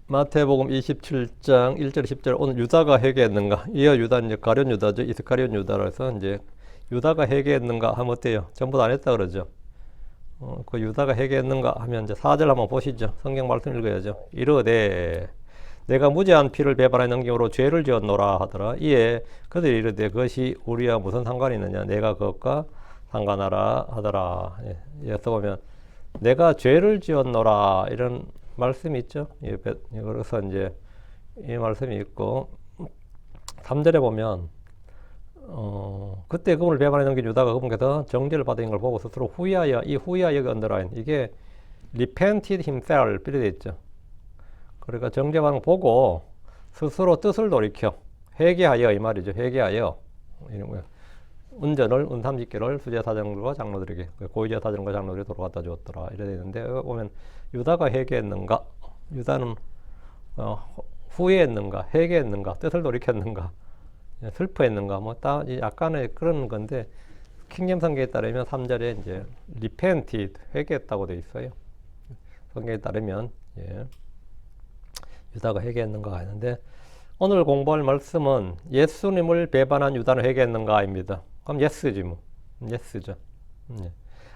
마태복음 27장 1절 10절 오늘 유다가 회개했는가? 이어 유다 이제 가룟 유다죠. 이스카리온 유다라서 이제 유다가 회개했는가 하면 어때요? 전부 다 안 했다 그러죠. 그 유다가 회개했는가 하면 이제 4절 한번 보시죠. 성경 말씀 읽어야죠. 이르되 내가 무죄한 피를 배반하여 넘김으로 죄를 지었노라 하더라. 이에 그들이 이르되 그것이 우리와 무슨 상관이 있느냐? 내가 그것과 상관하라 하더라. 여기서 보면 내가 죄를 지었노라 이런 말씀이 있죠. 그래서 이제 이 말씀이 있고 3절에 보면 그때 그분을 배반해 넘긴 유다가 그분께서 정죄를 받은 걸 보고 스스로 후회하여 이 후회하여가 언더라인 이게 repented himself 이렇게 되어 있죠. 그러니까 정죄받은 걸 보고 스스로 뜻을 돌이켜 회개하여 이 말이죠. 회개하여 이런 거예요. 은전을 은30개를 수제사장들과 장로들에게 고위제사장과 장로들이 도로 갖다 주었더라 이래 되는데 보면 유다가 회개했는가? 유다는 후회했는가? 회개했는가? 뜻을 돌이켰는가? 슬퍼했는가? 뭐 약간의 그런 건데 킹잼 성경에 따르면 3절에 이제 repented 회개했다고 되어 있어요. 성경에 따르면 유다가 회개했는가 하는데 오늘 공부할 말씀은 예수님을 배반한 유다는 회개했는가입니다. 그럼 예스지 뭐. 예스죠.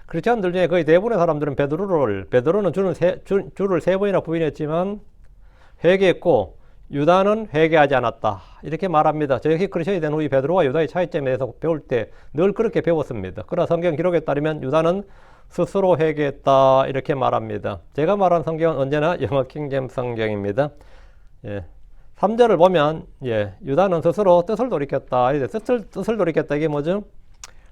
크리스천들 중에 거의 대부분의 사람들은 베드로는 주를 세 번이나 부인했지만 회개했고 유다는 회개하지 않았다. 이렇게 말합니다. 저희 크리스천이 된 후에 베드로와 유다의 차이점에 대해서 배울 때 늘 그렇게 배웠습니다. 그러나 성경 기록에 따르면 유다는 스스로 회개했다. 이렇게 말합니다. 제가 말한 성경은 언제나 영어 킹잼스 성경입니다. 3절을 보면 유다는 스스로 뜻을 돌이켰다. 뜻을 돌이켰다 이게 뭐죠?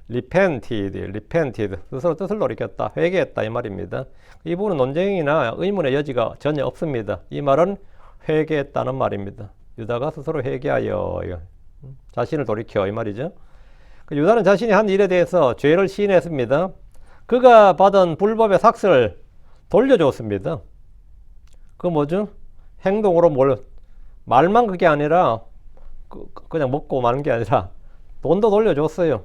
repented 스스로 뜻을 돌이켰다. 회개했다 이 말입니다. 이 부분은 논쟁이나 의문의 여지가 전혀 없습니다. 이 말은 회개했다는 말입니다. 유다가 스스로 회개하여 자신을 돌이켜 이 말이죠. 유다는 자신이 한 일에 대해서 죄를 시인했습니다. 그가 받은 불법의 삭슬을 돌려줬습니다. 그 뭐죠? 행동으로 말만 그게 아니라 그냥 먹고 마는 게 아니라 돈도 돌려줬어요.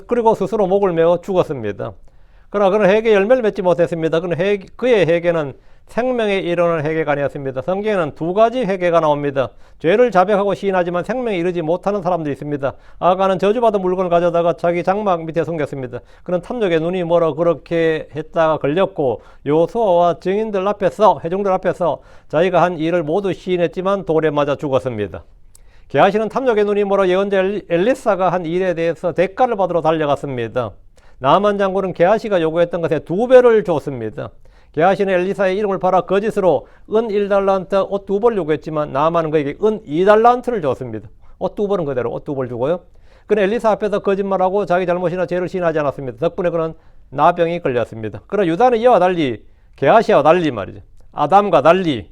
그리고 스스로 목을 메어 죽었습니다. 그러나 그는 회개 열매를 맺지 못했습니다. 그의 회개는 생명에 이르는 회개가 아니었습니다. 성경에는 두 가지 회개가 나옵니다. 죄를 자백하고 시인하지만 생명에 이르지 못하는 사람들이 있습니다. 아가는 저주받은 물건을 가져다가 자기 장막 밑에 숨겼습니다. 그는 탐욕에 눈이 멀어 그렇게 했다가 걸렸고 요수아와 증인들 앞에서 회중들 앞에서 자기가 한 일을 모두 시인했지만 돌에 맞아 죽었습니다. 게하시는 탐욕에 눈이 멀어 예언자 엘리사가 한 일에 대해서 대가를 받으러 달려갔습니다. 나만 장군은 게하시가 요구했던 것에 2배를 줬습니다. 게하시는 엘리사의 이름을 팔아 거짓으로 은 1달란트 옷 2벌 요구했지만 나만은 그에게 은 2달란트를 줬습니다. 옷 2벌은 그대로 옷 2벌 주고요. 그는 엘리사 앞에서 거짓말하고 자기 잘못이나 죄를 시인하지 않았습니다. 덕분에 그는 나병이 걸렸습니다. 그러나 유다는 이와 달리 게하시와 달리 말이죠. 아담과 달리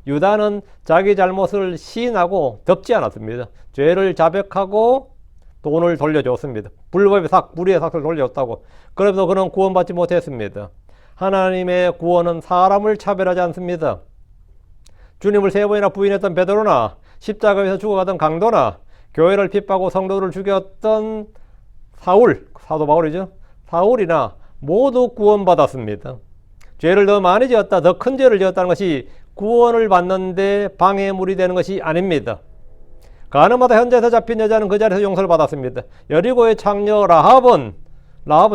유다는 자기 잘못을 시인하고 덮지 않았습니다. 죄를 자백하고 돈을 돌려줬습니다. 불법의 불의의 삭슬을 돌려줬다고. 그래도 그는 구원받지 못했습니다. 하나님의 구원은 사람을 차별하지 않습니다. 주님을 3번이나 부인했던 베드로나 십자가에서 죽어가던 강도나 교회를 핍박하고 성도들을 죽였던 사도 바울이죠. 사울이나 모두 구원받았습니다. 죄를 더 많이 지었다, 더 큰 죄를 지었다는 것이 구원을 받는데 방해물이 되는 것이 아닙니다. 가늠하다 현장에서 잡힌 여자는 그 자리에서 용서를 받았습니다. 여리고의 창녀 라합은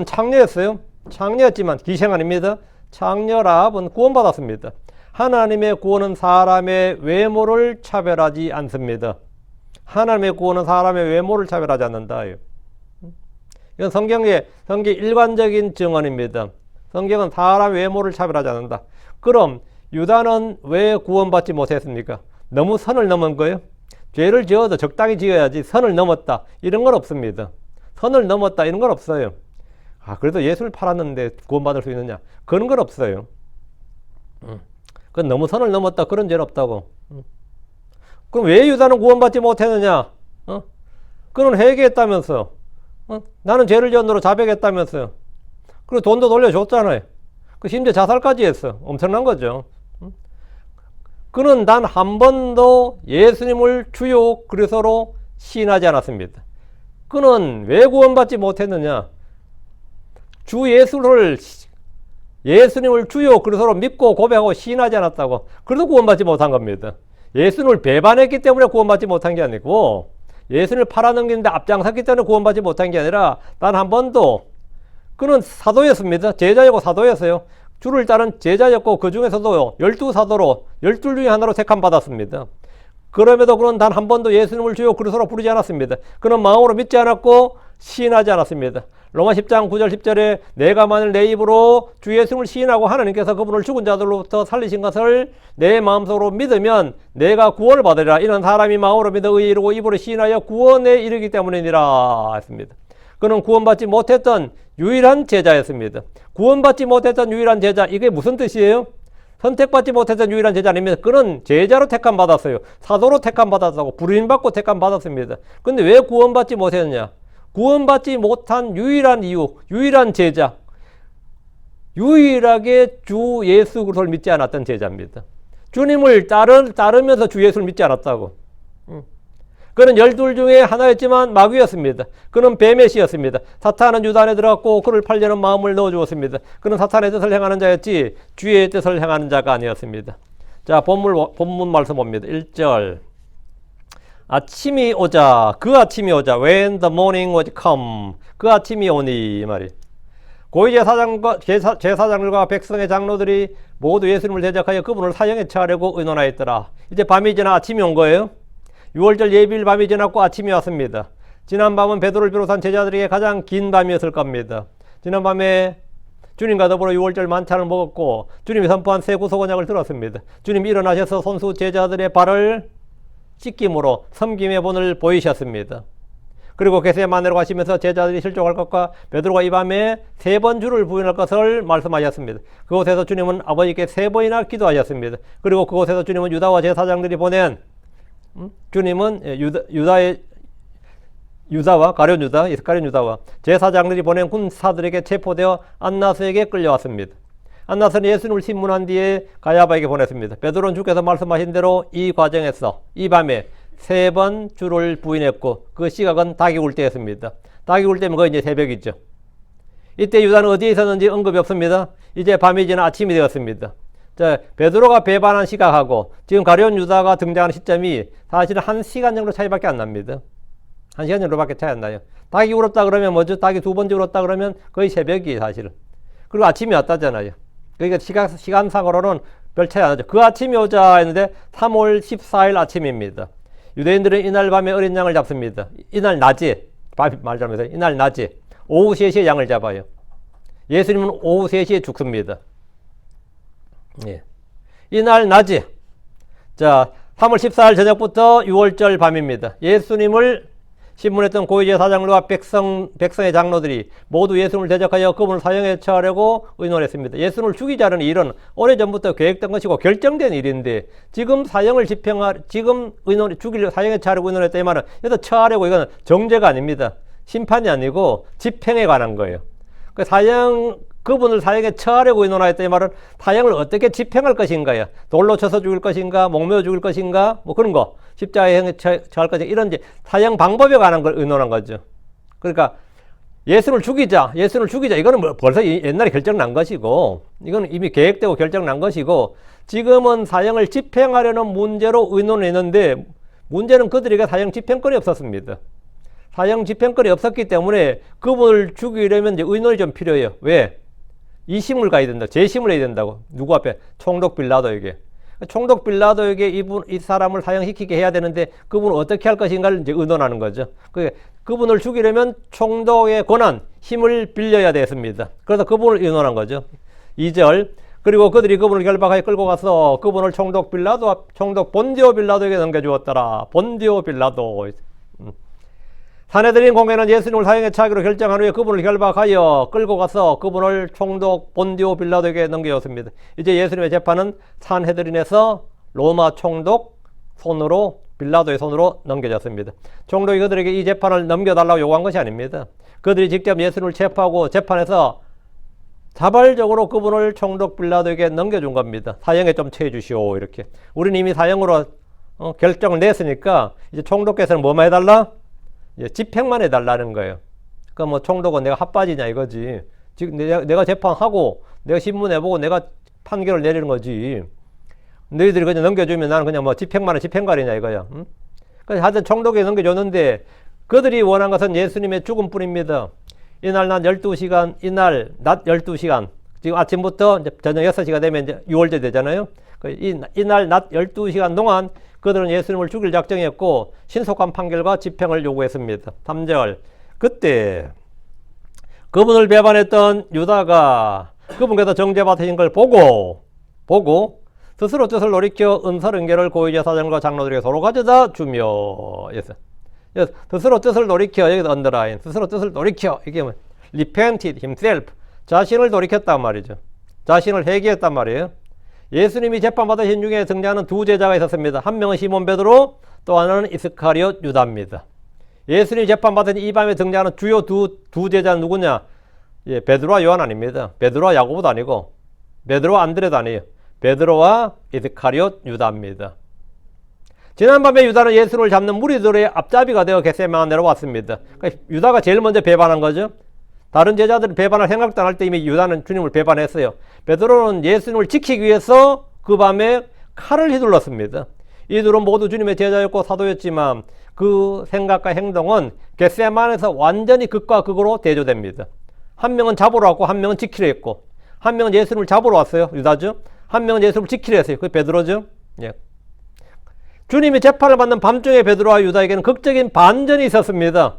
창녀였어요. 창녀였지만 기생 아닙니다. 창녀 라합은 구원받았습니다. 하나님의 구원은 사람의 외모를 차별하지 않습니다. 하나님의 구원은 사람의 외모를 차별하지 않는다. 이건 성경의 일관적인 증언입니다. 성경은 사람 외모를 차별하지 않는다. 그럼 유다는 왜 구원받지 못했습니까? 너무 선을 넘은 거예요. 죄를 지어도 적당히 지어야지 선을 넘었다 이런 건 없습니다. 선을 넘었다 이런 건 없어요. 그래도 예수를 팔았는데 구원받을 수 있느냐? 그런 건 없어요. 그건 너무 선을 넘었다 그런 죄는 없다고. 그럼 왜 유다는 구원받지 못했느냐? 그는 회개했다면서. 나는 죄를 지었노로 자백했다면서요. 그리고 돈도 돌려줬잖아요. 심지어 자살까지 했어. 엄청난 거죠. 그는 단 한 번도 예수님을 주요 그리스도로 시인하지 않았습니다. 그는 왜 구원받지 못했느냐? 주 예수를 예수님을 주요 그리스도로 믿고 고백하고 시인하지 않았다고. 그래서 구원받지 못한 겁니다. 예수님을 배반했기 때문에 구원받지 못한 게 아니고 예수님을 팔아넘기는데 앞장섰기 때문에 구원받지 못한 게 아니라 단 한 번도 그는 사도였습니다. 제자였고 사도였어요. 주를 따른 제자였고 그 중에서도 12사도로 12 중에 하나로 택함 받았습니다. 그럼에도 그는 단 한 번도 예수님을 주요 그리스도로 부르지 않았습니다. 그는 마음으로 믿지 않았고 시인하지 않았습니다. 로마 10장 9절 10절에 내가 만일 내 입으로 주 예수님을 시인하고 하나님께서 그분을 죽은 자들로부터 살리신 것을 내 마음속으로 믿으면 내가 구원을 받으리라. 이는 사람이 마음으로 믿어 의에 이르고 입으로 시인하여 구원에 이르기 때문이니라 했습니다. 그는 구원받지 못했던 유일한 제자였습니다. 구원받지 못했던 유일한 제자, 이게 무슨 뜻이에요? 선택받지 못했던 유일한 제자 아닙니다. 그는 제자로 택함 받았어요. 사도로 택함 받았다고 부르심받고 택함 받았습니다. 근데 왜 구원받지 못했느냐? 구원받지 못한 유일한 이유, 유일한 제자, 유일하게 주 예수 그리스도를 믿지 않았던 제자입니다. 주님을 따르면서 주 예수를 믿지 않았다고. 그는 12 중에 하나였지만 마귀였습니다. 그는 뱀의 씨였습니다. 사탄은 유다 안에 들어갔고 그를 팔려는 마음을 넣어주었습니다. 그는 사탄의 뜻을 행하는 자였지 주의 뜻을 행하는 자가 아니었습니다. 자, 본문 말씀 봅니다. 1절. 아침이 오자, 그 아침이 오자, when the morning was come, 그 아침이 오니 이 말이. 고위 제사장들과 백성의 장로들이 모두 예수님을 대적하여 그분을 사형에 처하려고 의논하였더라. 이제 밤이 지나 아침이 온 거예요. 6월절 예비일 밤이 지났고 아침이 왔습니다. 지난 밤은 베드로를 비롯한 제자들에게 가장 긴 밤이었을 겁니다. 지난 밤에 주님과 더불어 6월절 만찬을 먹었고 주님이 선포한 새 구속 언약을 들었습니다. 주님이 일어나셔서 손수 제자들의 발을 씻김으로 섬김의 본을 보이셨습니다. 그리고 겟세마네로 가시면서 제자들이 실족할 것과 베드로가 이 밤에 3번 주를 부인할 것을 말씀하셨습니다. 그곳에서 주님은 아버지께 3번이나 기도하셨습니다. 그리고 그곳에서 주님은 유다와 제사장들이 보낸 주님은 유다와 가룟 유다, 이스카리온 유다와 제사장들이 보낸 군사들에게 체포되어 안나스에게 끌려왔습니다. 안나스는 예수님을 신문한 뒤에 가야바에게 보냈습니다. 베드로는 주께서 말씀하신 대로 이 과정에서 이 밤에 3번 주를 부인했고 그 시각은 닭이 울 때였습니다. 닭이 울 때면 거의 이제 새벽이죠. 이때 유다는 어디에 있었는지 언급이 없습니다. 이제 밤이 지나 아침이 되었습니다. 자, 베드로가 배반한 시각하고 지금 가룟 유다가 등장하는 시점이 사실은 1시간 정도 차이밖에 안 납니다. 1시간 정도밖에 차이 안 나요. 닭이 울었다 그러면 뭐죠? 닭이 2번째 울었다 그러면 거의 새벽이 사실은. 그리고 아침이 왔다잖아요. 그러니까 시간상으로는 별 차이 안 나죠. 그 아침이 오자 했는데 3월 14일 아침입니다. 유대인들은 이날 밤에 어린 양을 잡습니다. 이날 낮에, 말자면서 이날 낮에 오후 3시에 양을 잡아요. 예수님은 오후 3시에 죽습니다. 예. 이날 낮에, 자, 3월 14일 저녁부터 6월절 밤입니다. 예수님을 신문했던 고위제사장들과 백성의 장로들이 모두 예수님을 대적하여 그분을 사형에 처하려고 의논했습니다. 예수님을 죽이자는 일은 오래전부터 계획된 것이고 결정된 일인데 지금 사형에 처하려고 의논했다 이 말은 여기서 처하려고 이건 정죄가 아닙니다. 심판이 아니고 집행에 관한 거예요. 그분을 사형에 처하려고 의논하였다 이 말은 사형을 어떻게 집행할 것인가요? 돌로 쳐서 죽일 것인가, 목매어 죽일 것인가, 뭐 그런 거, 십자가에 처할 것인가, 이런 이제 사형 방법에 관한 걸 의논한 거죠. 그러니까 예수를 죽이자, 이거는 뭐 벌써 옛날에 결정난 것이고, 이건 이미 계획되고 결정난 것이고, 지금은 사형을 집행하려는 문제로 의논했는데, 문제는 그들에게 사형 집행권이 없었습니다. 사형 집행권이 없었기 때문에 그분을 죽이려면 이제 의논이 좀 필요해요. 왜? 이심을 가야 된다. 재심을 해야 된다고. 누구 앞에? 총독 빌라도에게. 총독 빌라도에게 이 사람을 사형시키게 해야 되는데 그분을 어떻게 할 것인가를 이제 의논하는 거죠. 그분을 죽이려면 총독의 권한, 힘을 빌려야 됐습니다. 그래서 그분을 의논한 거죠. 2절. 그리고 그들이 그분을 결박하여 끌고 가서 그분을 총독 본디오 빌라도에게 넘겨주었더라. 본디오 빌라도. 산헤드린 공회는 예수님을 사형에 처하기로 결정한 후에 그분을 결박하여 끌고 가서 그분을 총독 본디오 빌라도에게 넘겨줬습니다. 이제 예수님의 재판은 산헤드린에서 로마 총독 손으로, 빌라도의 손으로 넘겨졌습니다. 총독이 그들에게 이 재판을 넘겨달라고 요구한 것이 아닙니다. 그들이 직접 예수님을 체포하고 재판에서 자발적으로 그분을 총독 빌라도에게 넘겨준 겁니다. 사형에 좀 처해 주시오, 이렇게. 우리는 이미 사형으로 결정을 냈으니까 이제 총독께서는 뭐만 해달라? 집행만 해달라는 거예요. 그러니까 뭐 총독은 내가 핫바지냐 이거지. 지금 내가 재판하고 내가 신문에 보고 내가 판결을 내리는 거지. 너희들이 그냥 넘겨주면 나는 그냥 뭐 집행만 은 집행관이냐 이거야. 응? 그래서 하여튼 총독에 넘겨줬는데 그들이 원한 것은 예수님의 죽음뿐입니다. 이날 낮 12시간, 이날 낮 12시간, 지금 아침부터 이제 저녁 6시가 되면 이제 6월째 되잖아요. 이날 낮 12시간 동안 그들은 예수님을 죽일 작정했고 신속한 판결과 집행을 요구했습니다. 3절. 그때 그분을 배반했던 유다가 그분께서 정죄받으신 걸 보고 스스로 뜻을 돌이켜 은사른계를 고위제사장과 장로들에게 서로 가져다 주며 스스로 뜻을 돌이켜, 여기서 언더라인, 스스로 뜻을 돌이켜, 이게 뭐 repented himself, 자신을 돌이켰단 말이죠. 자신을 회개했단 말이에요. 예수님이 재판받으신 중에 등장하는 두 제자가 있었습니다. 한 명은 시몬 베드로, 또 하나는 이스카리옷 유다입니다. 예수님이 재판받은 이 밤에 등장하는 주요 두 제자는 누구냐? 예, 베드로와 요한 아닙니다. 베드로와 야고보도 아니고 베드로와 안드레도 아니에요. 베드로와 이스카리옷 유다입니다. 지난밤에 유다는 예수를 잡는 무리들의 앞잡이가 되어 겟세마네 내려왔습니다. 그러니까 유다가 제일 먼저 배반한 거죠. 다른 제자들은 배반할 생각도 안 할 때 이미 유다는 주님을 배반했어요. 베드로는 예수님을 지키기 위해서 그 밤에 칼을 휘둘렀습니다. 이 둘은 모두 주님의 제자였고 사도였지만 그 생각과 행동은 겟세마네에서 완전히 극과 극으로 대조됩니다. 한 명은 잡으러 왔고 한 명은 지키려 했고, 한 명은 예수님을 잡으러 왔어요. 유다죠. 한 명은 예수님을 지키려 했어요. 그게 베드로죠. 예. 주님이 재판을 받는 밤중에 베드로와 유다에게는 극적인 반전이 있었습니다.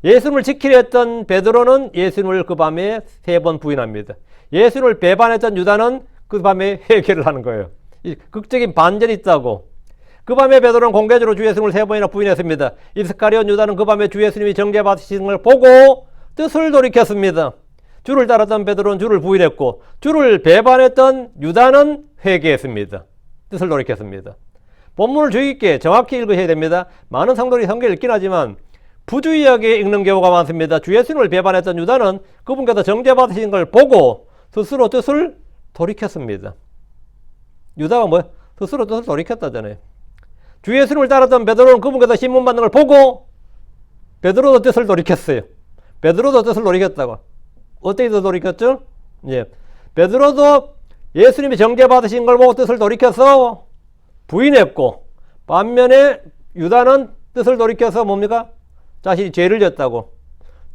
예수님을 지키려 했던 베드로는 예수님을 그 밤에 3번 부인합니다. 예수님을 배반했던 유다는 그 밤에 회개를 하는 거예요. 이 극적인 반전이 있다고. 그 밤에 베드로는 공개적으로 주 예수님을 3번이나 부인했습니다. 이스카리온 유다는 그 밤에 주 예수님이 정죄받으시는 걸 보고 뜻을 돌이켰습니다. 주를 따랐던 베드로는 주를 부인했고 주를 배반했던 유다는 회개했습니다. 뜻을 돌이켰습니다. 본문을 주의 깊게 정확히 읽으셔야 됩니다. 많은 성도들이 성경을 읽긴 하지만 부주의하게 읽는 경우가 많습니다. 주 예수님을 배반했던 유다는 그분께서 정죄받으신 걸 보고 스스로 뜻을 돌이켰습니다. 유다가 뭐야? 스스로 뜻을 돌이켰다잖아요. 주 예수님을 따랐던 베드로는 그분께서 신문 받는 걸 보고 베드로도 뜻을 돌이켰어요. 베드로도 뜻을 돌이켰다고. 어떻게 뜻을 돌이켰죠? 예. 베드로도 예수님이 정죄받으신 걸 보고 뜻을 돌이켜서 부인했고, 반면에 유다는 뜻을 돌이켜서 뭡니까? 자신이 죄를 졌다고.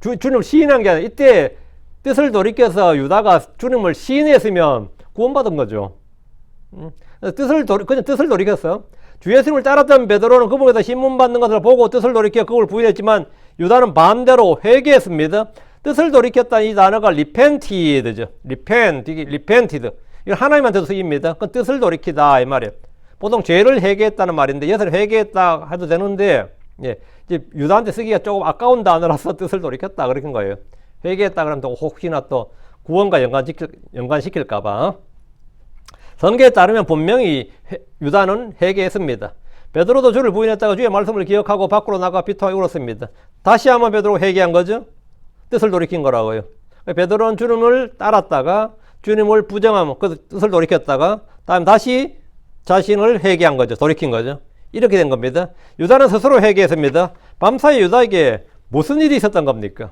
주님을 시인한 게 아니라 이때 뜻을 돌이켜서 유다가 주님을 시인했으면 구원받은 거죠. 그냥 뜻을 돌이켰어. 주 예수님을 따랐던 베드로는 그분께서 신문 받는 것을 보고 뜻을 돌이켜 그걸 부인했지만 유다는 반대로 회개했습니다. 뜻을 돌이켰다는 이 단어가 repented죠. repented. 이거 하나님한테도 쓰입니다. 그 뜻을 돌이키다 이 말이에요. 보통 죄를 회개했다는 말인데 여기서 회개했다 해도 되는데 예, 이제 유다한테 쓰기가 조금 아까운 단어라서 뜻을 돌이켰다 그런 거예요. 회개했다 그러면 또 혹시나 또 구원과 연관시킬까봐. 성경에 따르면 분명히 유다는 회개했습니다. 베드로도 주를 부인했다가 주의 말씀을 기억하고 밖으로 나가 비통하게 울었습니다. 다시 한번 베드로 회개한 거죠. 뜻을 돌이킨 거라고요. 베드로는 주님을 따랐다가 주님을 부정하면 그 뜻을 돌이켰다가 다음 다시 자신을 회개한 거죠. 돌이킨 거죠. 이렇게 된 겁니다. 유다는 스스로 회개했습니다. 밤사이 유다에게 무슨 일이 있었던 겁니까?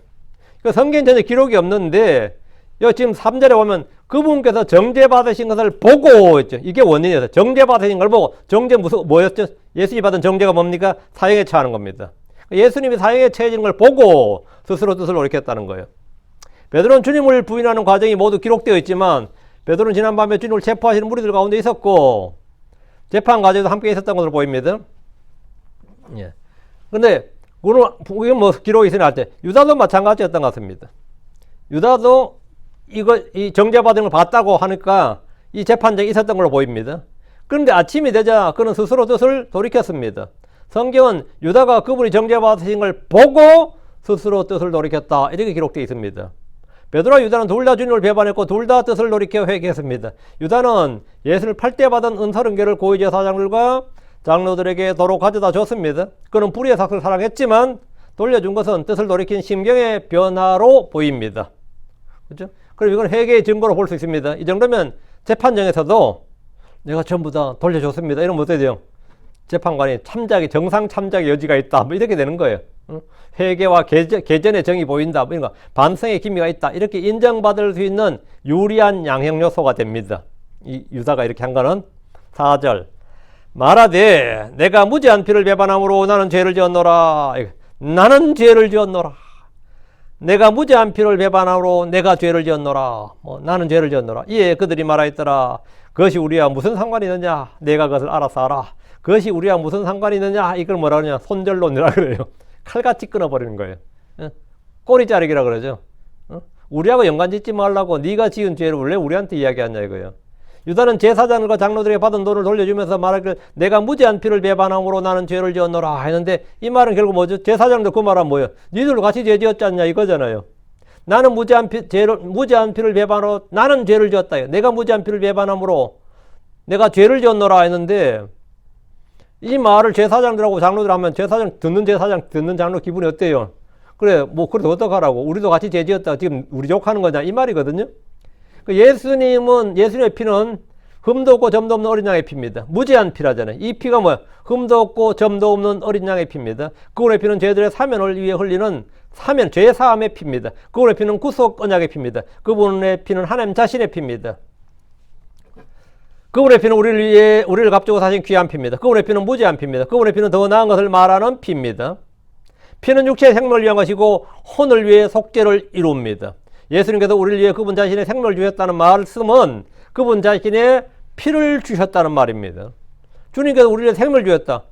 그 성경 전에 기록이 없는데 여기 지금 3절에 보면 그분께서 정죄받으신 것을 보고 있죠. 이게 원인이었어요. 정죄받으신 걸 보고. 정죄 뭐였죠? 예수님이 받은 정죄가 뭡니까? 사형에 처하는 겁니다. 예수님이 사형에 처해지는 걸 보고 스스로 뜻을 돌이켰다는 거예요. 베드로는 주님을 부인하는 과정이 모두 기록되어 있지만 베드로는 지난밤에 주님을 체포하시는 무리들 가운데 있었고 재판 과정에도 함께 있었던 것으로 보입니다. 예. 근데 이건 뭐 기록이 있으나 할 때 유다도 마찬가지였던 것 같습니다. 유다도 이 정죄받은 걸 봤다고 하니까 이 재판정이 있었던 걸로 보입니다. 그런데 아침이 되자 그는 스스로 뜻을 돌이켰습니다. 성경은 유다가 그분이 정죄받으신 걸 보고 스스로 뜻을 돌이켰다 이렇게 기록되어 있습니다. 베드로와 유다는 둘 다 주님을 배반했고 둘 다 뜻을 돌이켜 회개했습니다. 유다는 예수를 팔 때 받은 은사른계를 고위제사장들과 장로들에게 도로 가져다 줬습니다. 그는 불의의 삭을 사랑했지만 돌려준 것은 뜻을 돌이킨 심경의 변화로 보입니다. 그렇죠? 그럼 이건 회개의 증거로 볼 수 있습니다. 이 정도면 재판정에서도 내가 전부 다 돌려줬습니다. 이러면 어떻게 돼요? 재판관이 정상 참작의 여지가 있다. 뭐 이렇게 되는 거예요. 회개와 개전의 정이 보인다. 뭐 이런 거. 반성의 기미가 있다. 이렇게 인정받을 수 있는 유리한 양형 요소가 됩니다. 이 유다가 이렇게 한 거는 4절. 말하되 내가 무죄한 피를 배반함으로 나는 죄를 지었노라. 나는 죄를 지었노라. 내가 무죄한 피를 배반함으로 내가 죄를 지었노라. 나는 죄를 지었노라. 이에 그들이 말하였더라. 그것이 우리와 무슨 상관이 있느냐? 내가 그것을 알아서 알아. 그것이 우리와 무슨 상관이 있느냐? 이걸 뭐라 그러냐? 손절론이라 그래요. 칼같이 끊어버리는 거예요. 꼬리 자르기라 그러죠. 우리하고 연관짓지 말라고 네가 지은 죄를 원래 우리한테 이야기하냐 이거예요. 유다는 제사장과 장로들에게 받은 돈을 돌려주면서 말하기를 내가 무죄한 피를 배반함으로 나는 죄를 지었노라 했는데 이 말은 결국 뭐죠? 제사장도 그 말은 뭐예요? 니들도 같이 죄 지었지 않냐 이거잖아요. 나는 무죄한 피를 배반하고 나는 죄를 지었다. 내가 무죄한 피를 배반함으로 내가 죄를 지었노라 했는데 이 말을 제사장들하고 장로들 하면 제사장 듣는 장로 기분이 어때요? 그래 뭐 그래도 어떡하라고 우리도 같이 죄 지었다 지금 우리 욕하는 거냐 이 말이거든요. 예수님의 피는 흠도 없고 점도 없는 어린 양의 피입니다. 무죄한 피라잖아요. 이 피가 뭐야? 흠도 없고 점도 없는 어린 양의 피입니다. 그분의 피는 죄들의 사면을 위해 흘리는 죄 사함의 피입니다. 그분의 피는 구속 언약의 피입니다. 그분의 피는 하나님 자신의 피입니다. 그분의 피는 우리를 값주고 사신 귀한 피입니다. 그분의 피는 무죄한 피입니다. 그분의 피는 더 나은 것을 말하는 피입니다. 피는 육체의 생명을 위한 것이고 혼을 위해 속죄를 이룹니다. 예수님께서 우리를 위해 그분 자신의 생명을 주셨다는 말씀은 그분 자신의 피를 주셨다는 말입니다. 주님께서 우리를 생명을 주셨다.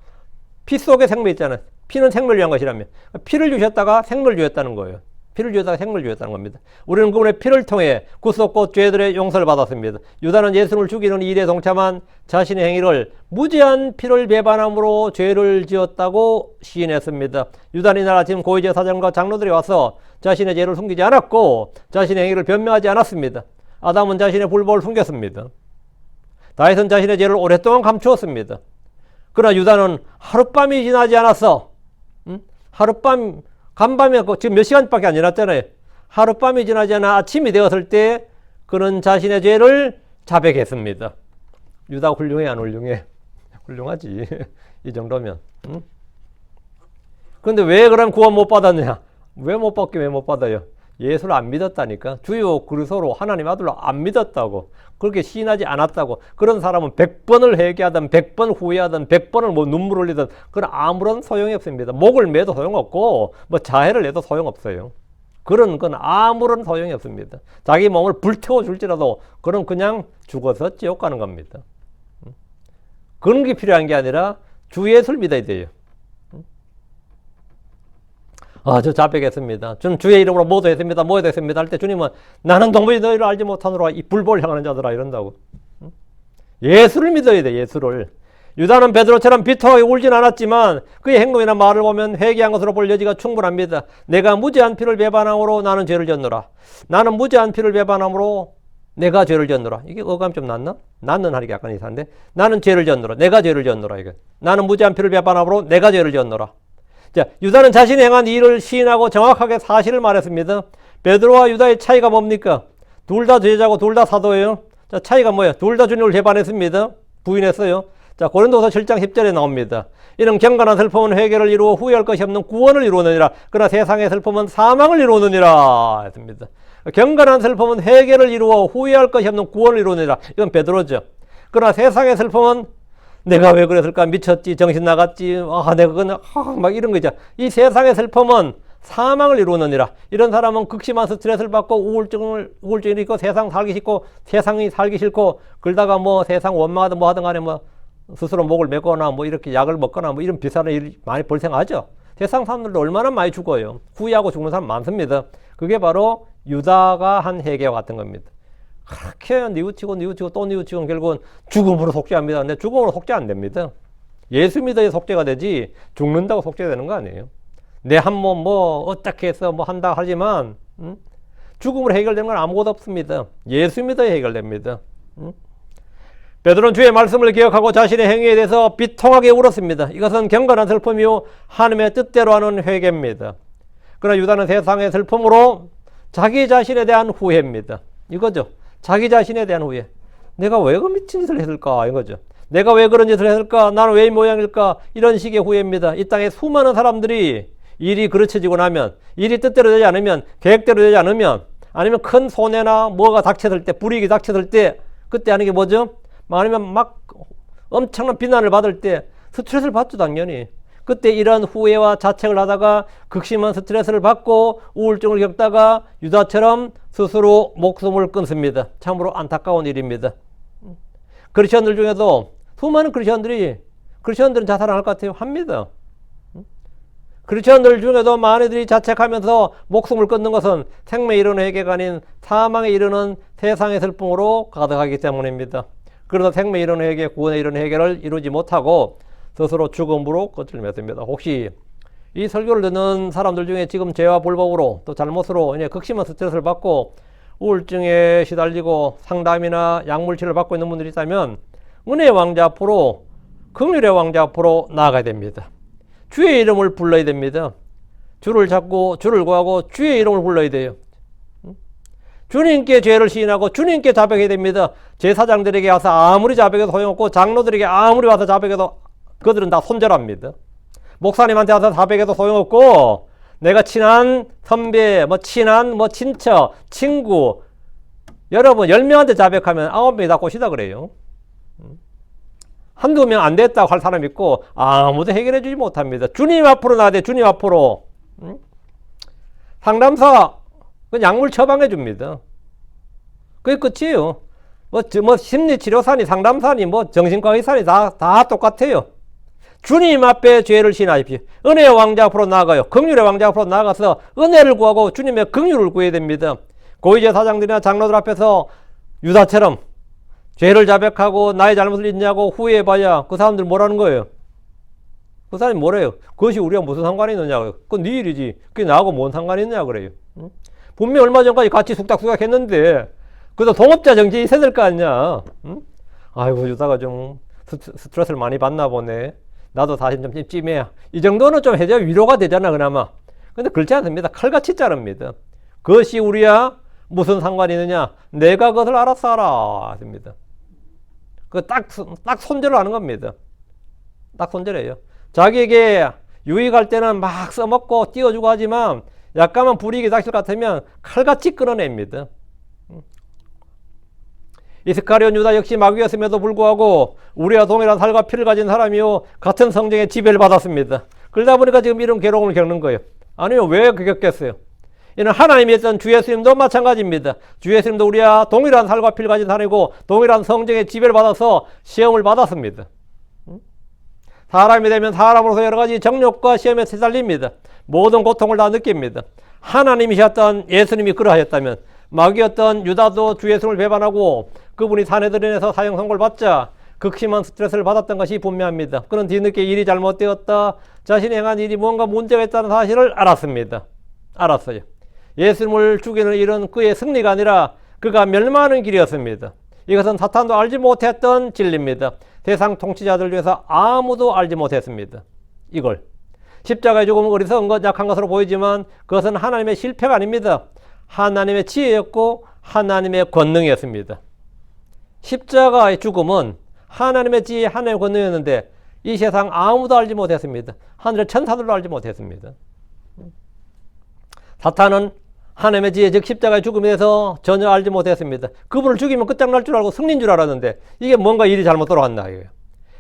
피 속에 생명이 있잖아요. 피는 생명을 위한 것이라면 피를 주셨다가 생명을 주셨다는 거예요. 피를 주셨다가 생명을 주셨다는 겁니다. 우리는 그분의 피를 통해 구속과 죄들의 용서를 받았습니다. 유다는 예수님을 죽이는 일에 동참한 자신의 행위를 무죄한 피를 배반함으로 죄를 지었다고 시인했습니다. 유다는 이날 아침 고위제사장과 장로들이 와서 자신의 죄를 숨기지 않았고 자신의 행위를 변명하지 않았습니다. 아담은 자신의 불법을 숨겼습니다. 다윗은 자신의 죄를 오랫동안 감추었습니다. 그러나 유다는 하룻밤이 지나지 않았어. 간밤에 지금 몇 시간밖에 안 지났잖아요. 하룻밤이 지나지 않아 아침이 되었을 때 그는 자신의 죄를 자백했습니다. 유다 훌륭해 안 훌륭해? 훌륭하지. 이 정도면. 그런데 왜 그럼 구원 못 받았느냐? 왜 못 받아요? 예수를 안 믿었다니까. 주요 그리스도로 하나님 아들로 안 믿었다고. 그렇게 시인하지 않았다고. 그런 사람은 100번을 회개하든 100번 후회하든 100번을 뭐 눈물 흘리든 그건 아무런 소용이 없습니다. 목을 매도 소용없고 뭐 자해를 내도 소용없어요. 그런 건 아무런 소용이 없습니다. 자기 몸을 불태워 줄지라도 그럼 그냥 죽어서 지옥 가는 겁니다. 그런 게 필요한 게 아니라 주 예수를 믿어야 돼요. 저 자백했습니다. 저는 주의 이름으로 모두 했습니다. 할 때 주님은 나는 도무지 너희를 알지 못하노라 이 불법을 향하는 자들아 이런다고. 예수를 믿어야 돼. 예수를. 유다는 베드로처럼 비통하게 울진 않았지만 그의 행동이나 말을 보면 회개한 것으로 볼 여지가 충분합니다. 내가 무죄한 피를 배반함으로 나는 죄를 지었노라. 나는 무죄한 피를 배반함으로 내가 죄를 지었노라. 이게 어감 좀 났나? 낳는 하기가 약간 이상한데 나는 죄를 지었노라. 내가 죄를 지었노라. 이거. 나는 무죄한 피를 배반함으로 내가 죄를 지었노라. 자, 유다는 자신이 행한 일을 시인하고 정확하게 사실을 말했습니다. 베드로와 유다의 차이가 뭡니까? 둘 다 제자고 둘 다 사도예요. 자, 차이가 뭐예요? 둘 다 주님을 배반했습니다. 부인했어요. 자, 고린도서 7장 10절에 나옵니다. 이런 경건한 슬픔은 회개를 이루어 후회할 것이 없는 구원을 이루느니라. 그러나 세상의 슬픔은 사망을 이루느니라 했습니다. 경건한 슬픔은 회개를 이루어 후회할 것이 없는 구원을 이루느니라. 이건 베드로죠. 그러나 세상의 슬픔은 내가 왜 그랬을까? 미쳤지, 정신 나갔지, 내가 그냥 막 이런 거 있잖아. 이 세상의 슬픔은 사망을 이루느니라. 이런 사람은 극심한 스트레스를 받고 우울증이 있고 세상이 살기 싫고 그러다가 뭐 세상 원망하든 뭐 하든 간에 뭐 스스로 목을 메거나 뭐 이렇게 약을 먹거나 뭐 이런 비싼 일이 많이 발생하죠. 세상 사람들도 얼마나 많이 죽어요. 후회하고 죽는 사람 많습니다. 그게 바로 유다가 한 회개와 같은 겁니다. 그렇게 뉘우치고 또 뉘우치고 결국은 죽음으로 속죄합니다. 근데 죽음으로 속죄 안 됩니다. 예수 믿어야 속죄가 되지 죽는다고 속죄되는 거 아니에요. 내 한 몸 뭐 어떻게 해서 뭐 한다 하지만 죽음으로 해결되는 건 아무것도 없습니다. 예수 믿어야 해결됩니다. 베드로는 주의 말씀을 기억하고 자신의 행위에 대해서 비통하게 울었습니다. 이것은 경건한 슬픔이요 하나님의 뜻대로 하는 회개입니다. 그러나 유다는 세상의 슬픔으로 자기 자신에 대한 후회입니다. 이거죠. 자기 자신에 대한 후회. 내가 왜 그 미친 짓을 했을까? 이거죠. 내가 왜 그런 짓을 했을까? 나는 왜 이 모양일까? 이런 식의 후회입니다. 이 땅에 수많은 사람들이 일이 그르쳐지고 나면, 일이 뜻대로 되지 않으면, 계획대로 되지 않으면, 아니면 큰 손해나 뭐가 닥쳤을 때, 불이익이 닥쳤을 때, 그때 하는 게 뭐죠? 아니면 막 엄청난 비난을 받을 때 스트레스를 받죠, 당연히. 그때 이런 후회와 자책을 하다가 극심한 스트레스를 받고 우울증을 겪다가 유다처럼 스스로 목숨을 끊습니다. 참으로 안타까운 일입니다. 크리스천들 중에도 수많은 크리스천들은 자살 안 할 것 같아요. 합니다. 크리스천들 중에도 많이들이 자책하면서 목숨을 끊는 것은 생명에 이르는 해계가 아닌 사망에 이르는 세상의 슬픔으로 가득하기 때문입니다. 그러나 생명에 이르는 해계, 구원에 이르는 해계를 이루지 못하고 스스로 죽음으로 끝을 맺습니다. 혹시 이 설교를 듣는 사람들 중에 지금 죄와 불법으로 또 잘못으로 극심한 스트레스를 받고 우울증에 시달리고 상담이나 약물치료를 받고 있는 분들이 있다면 은혜의 왕자 앞으로, 긍휼의 왕자 앞으로 나아가야 됩니다. 주의 이름을 불러야 됩니다. 주를 찾고 주를 구하고 주의 이름을 불러야 돼요. 주님께 죄를 시인하고 주님께 자백해야 됩니다. 제사장들에게 와서 아무리 자백해도 소용없고 장로들에게 아무리 와서 자백해도 그들은 다 손절합니다. 목사님한테 와서 자백해도 소용없고 내가 친한 선배, 친한 친척, 친구 여러분 10명한테 자백하면 9명이 다 꼬시다 그래요. 한두 명 안 됐다고 할 사람 있고 아무도 해결해 주지 못합니다. 주님 앞으로 나가야 돼. 주님 앞으로. 상담사 약물 처방해 줍니다. 그게 끝이에요. 심리치료사니 상담사니 정신과 의사니 다 똑같아요. 주님 앞에 죄를 시인하십시오. 은혜의 왕자 앞으로 나아가요. 긍휼의 왕자 앞으로 나아가서 은혜를 구하고 주님의 긍휼을 구해야 됩니다. 고위제사장들이나 장로들 앞에서 유다처럼 죄를 자백하고 나의 잘못을 있냐고 후회해봐야 그 사람들 뭐라는 거예요? 그 사람이 뭐래요? 그것이 우리가 무슨 상관이 있느냐고요. 그건 네 일이지. 그게 나하고 뭔 상관이 있느냐 그래요. 분명히 얼마 전까지 같이 숙닥숙닥 했는데 그래도 동업자 정신이 있어야 될 거 아니냐. 아이고 유다가 좀 스트레스를 많이 받나 보네. 나도 사실 좀 찜찜해야. 이 정도는 좀 해줘야 위로가 되잖아 그나마. 근데 그렇지 않습니다. 칼같이 자릅니다. 그것이 우리야 무슨 상관이 있느냐. 내가 그것을 알아서 알아. 됩니다. 그 딱 손절을 하는 겁니다. 딱 손절해요. 자기에게 유익할 때는 막 써먹고 띄워주고 하지만 약간만 불이익이 닥칠 것 같으면 칼같이 끌어냅니다. 이스카리온 유다 역시 마귀였음에도 불구하고 우리와 동일한 살과 피를 가진 사람이요 같은 성경의 지배를 받았습니다. 그러다 보니까 지금 이런 괴로움을 겪는 거예요. 아니요, 왜 겪겠어요? 이는 하나님이 했던 주 예수님도 마찬가지입니다. 주 예수님도 우리와 동일한 살과 피를 가진 사람이고 동일한 성경의 지배를 받아서 시험을 받았습니다. 사람이 되면 사람으로서 여러 가지 정욕과 시험에 시달립니다. 모든 고통을 다 느낍니다. 하나님이셨던 예수님이 그러하였다면 마귀였던 유다도 주 예수님을 배반하고 그분이 사내들인에서 사형 선고를 받자 극심한 스트레스를 받았던 것이 분명합니다. 그런 뒤늦게 일이 잘못되었다, 자신이 행한 일이 뭔가 문제가 있다는 사실을 알았습니다. 알았어요. 예수님을 죽이는 일은 그의 승리가 아니라 그가 멸망하는 길이었습니다. 이것은 사탄도 알지 못했던 진리입니다. 세상 통치자들 중에서 아무도 알지 못했습니다. 이걸 십자가의 죽음은 어리석은 것, 약한 것으로 보이지만 그것은 하나님의 실패가 아닙니다. 하나님의 지혜였고 하나님의 권능이었습니다. 십자가의 죽음은 하나님의 지혜, 하나님의 권능이었는데 이 세상 아무도 알지 못했습니다. 하늘의 천사들도 알지 못했습니다. 사탄은 하나님의 지혜, 즉 십자가의 죽음에 대해서 전혀 알지 못했습니다. 그분을 죽이면 끝장날 줄 알고 승리인 줄 알았는데 이게 뭔가 일이 잘못 돌아갔나 이거예요.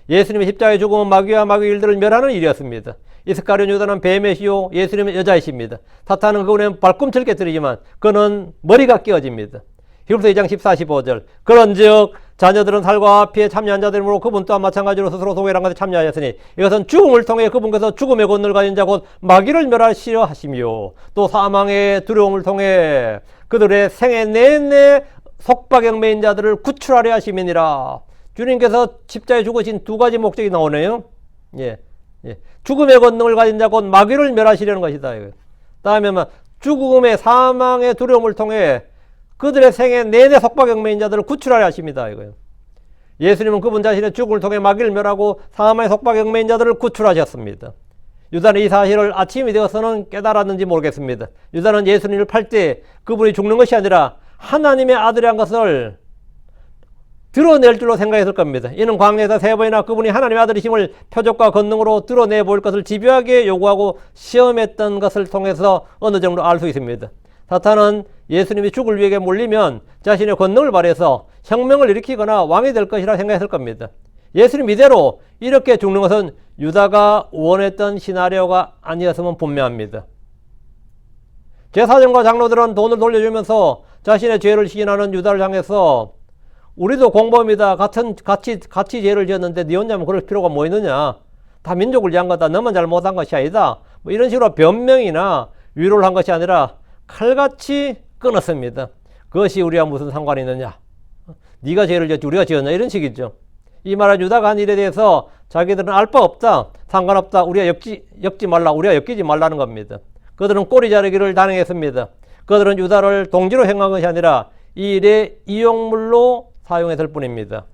예수님의 십자가의 죽음은 마귀와 마귀 일들을 멸하는 일이었습니다. 이스카리온 유다는 뱀의 시요, 예수님은 여자이십니다. 사탄은 그분의 발꿈치를 깨뜨리지만 그는 머리가 끼어집니다. 히브리서 2장 14, 15절 그런즉 자녀들은 살과 피에 참여한 자들이므로 그분 또한 마찬가지로 스스로 동일한 것에 참여하였으니 이것은 죽음을 통해 그분께서 죽음의 권능을 가진 자 곧 마귀를 멸하시려 하시며 또 사망의 두려움을 통해 그들의 생애 내내 속박형 매인 자들을 구출하려 하심이니라. 주님께서 십자가에 죽으신 두 가지 목적이 나오네요. 죽음의 권능을 가진 자 곧 마귀를 멸하시려는 것이다. 다음에 죽음의 사망의 두려움을 통해 그들의 생애 내내 속박형 매인 자들을 구출하려 하십니다. 이거예요. 예수님은 그분 자신의 죽음을 통해 마귀를 멸하고 사망의 속박형 매인 자들을 구출하셨습니다. 유다는 이 사실을 아침이 되어서는 깨달았는지 모르겠습니다. 유다는 예수님을 팔 때 그분이 죽는 것이 아니라 하나님의 아들이란 것을 드러낼 줄로 생각했을 겁니다. 이는 광야에서 3번이나 그분이 하나님의 아들이심을 표적과 권능으로 드러내 보일 것을 집요하게 요구하고 시험했던 것을 통해서 어느 정도 알 수 있습니다. 사탄은 예수님이 죽을 위기에 몰리면 자신의 권능을 발휘해서 혁명을 일으키거나 왕이 될 것이라 생각했을 겁니다. 예수님 이대로 이렇게 죽는 것은 유다가 원했던 시나리오가 아니었으면 분명합니다. 제사장과 장로들은 돈을 돌려주면서 자신의 죄를 시인하는 유다를 향해서 우리도 공범이다. 같이 죄를 지었는데 네 혼자면 그럴 필요가 뭐 있느냐. 다 민족을 위한 거다. 너만 잘못한 것이 아니다. 뭐 이런 식으로 변명이나 위로를 한 것이 아니라 칼같이 끊었습니다. 그것이 우리와 무슨 상관이 있느냐. 네가 죄를 지었지 우리가 지었냐. 이런 식이죠. 이 말은 유다가 한 일에 대해서 자기들은 알 바 없다. 상관없다. 우리가 엮지 말라. 우리가 엮이지 말라는 겁니다. 그들은 꼬리 자르기를 단행했습니다. 그들은 유다를 동지로 행한 것이 아니라 이 일의 이용물로 사용했을 뿐입니다.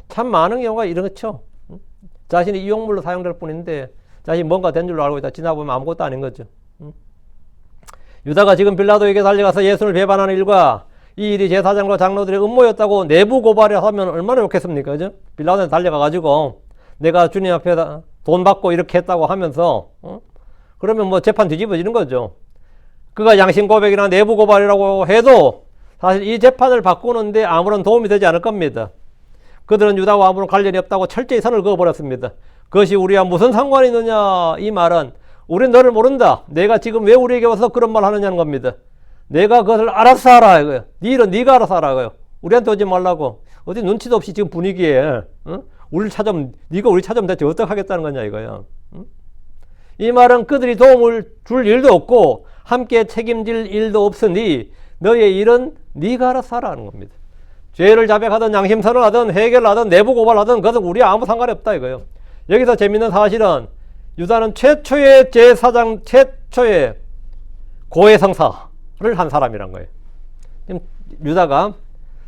참 많은 경우가 이렇죠. 자신이 이용물로 사용될 뿐인데 자신이 뭔가 된 줄로 알고 있다. 지나보면 아무것도 아닌 거죠. 유다가 지금 빌라도에게 달려가서 예수를 배반하는 일과 이 일이 제사장과 장로들의 음모였다고 내부 고발을 하면 얼마나 좋겠습니까? 그죠? 빌라도에 달려가가지고 내가 주님 앞에 돈 받고 이렇게 했다고 하면서 그러면 뭐 재판 뒤집어지는 거죠. 그가 양심 고백이나 내부 고발이라고 해도 사실 이 재판을 바꾸는데 아무런 도움이 되지 않을 겁니다. 그들은 유다와 아무런 관련이 없다고 철저히 선을 그어버렸습니다. 그것이 우리와 무슨 상관이 있느냐. 이 말은 우린 너를 모른다. 내가 지금 왜 우리에게 와서 그런 말 하느냐는 겁니다. 내가 그것을 알아서 하라 이거예요. 네 일은 네가 알아서 하라 이거예요. 우리한테 오지 말라고. 어디 눈치도 없이 지금 분위기에 우리를 찾으면 네가 우리 찾으면 대체 어떻게 하겠다는 거냐 이거야. 이 말은 그들이 도움을 줄 일도 없고 함께 책임질 일도 없으니 너의 일은 네가 알아서 하라는 겁니다. 죄를 자백하든 양심선을 하든 해결을 하든 내부 고발하든 그것은 우리와 아무 상관이 없다 이거예요. 여기서 재밌는 사실은 유다는 최초의 제사장, 최초의 고해성사를 한 사람이란 거예요. 지금 유다가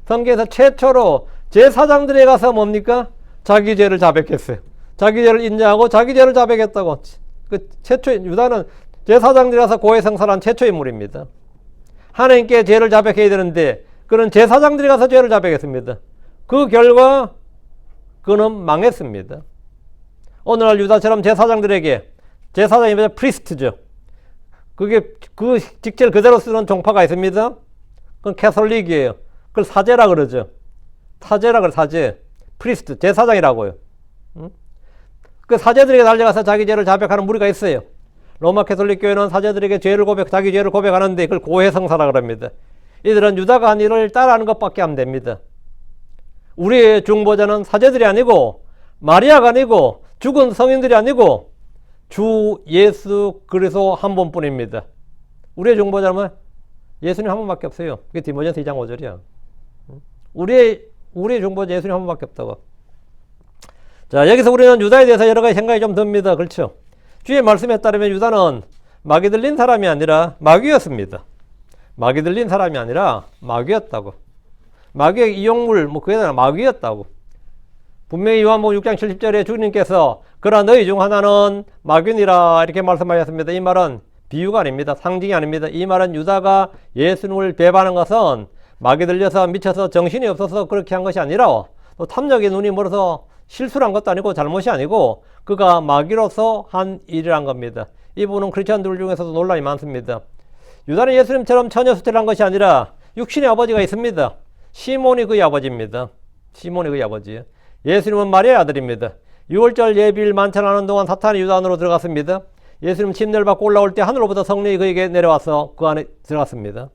성경에서 최초로 제사장들에 가서 뭡니까? 자기 죄를 자백했어요. 자기 죄를 인정하고 자기 죄를 자백했다고. 그 최초의 유다는 제사장들에 가서 고해성사를 한 최초의 인물입니다. 하나님께 죄를 자백해야 되는데 그는 제사장들이 가서 죄를 자백했습니다. 그 결과 그는 망했습니다. 오늘날 유다처럼 제사장들에게 제사장이 프리스트죠. 그게 그 직책을 그대로 쓰는 종파가 있습니다. 그건 캐톨릭이에요. 그걸 사제라 그러죠. 사제라 그래 사제. 프리스트 제사장이라고요. 그 사제들에게 달려가서 자기 죄를 자백하는 무리가 있어요. 로마 캐톨릭 교회는 사제들에게 자기 죄를 고백하는데 그걸 고해성사라 그럽니다. 이들은 유다가 한 일을 따라하는 것밖에 안 됩니다. 우리의 중보자는 사제들이 아니고 마리아가 아니고 죽은 성인들이 아니고 주 예수 그리스도 한 분뿐입니다. 우리의 중보자는 예수님 한 분밖에 없어요. 그게 디모데전서 2장 5절이야. 우리의 중보자 예수님 한 분밖에 없다고. 자, 여기서 우리는 유다에 대해서 여러 가지 생각이 좀 듭니다. 그렇죠? 주의 말씀에 따르면 유다는 마귀 들린 사람이 아니라 마귀였습니다. 마귀 들린 사람이 아니라 마귀였다고. 마귀의 이용물, 그게 아니라 마귀였다고. 분명히 요한복음 6장 70절에 주님께서 그러나 너희 중 하나는 마귀니라 이렇게 말씀하셨습니다. 이 말은 비유가 아닙니다. 상징이 아닙니다. 이 말은 유다가 예수님을 배반한 것은 마귀 들려서 미쳐서 정신이 없어서 그렇게 한 것이 아니라 또 탐욕의 눈이 멀어서 실수를 한 것도 아니고 잘못이 아니고 그가 마귀로서 한 일이란 겁니다. 이 부분은 크리스천들 중에서도 논란이 많습니다. 유다는 예수님처럼 처녀수태를 한 것이 아니라 육신의 아버지가 있습니다. 시몬이 그의 아버지입니다. 시몬이 그의 아버지예요. 예수님은 마리아의 아들입니다. 6월절 예비일 만찬하는 동안 사탄이 유다 안으로 들어갔습니다. 예수님 침례를 받고 올라올 때 하늘로부터 성령이 그에게 내려와서 그 안에 들어갔습니다.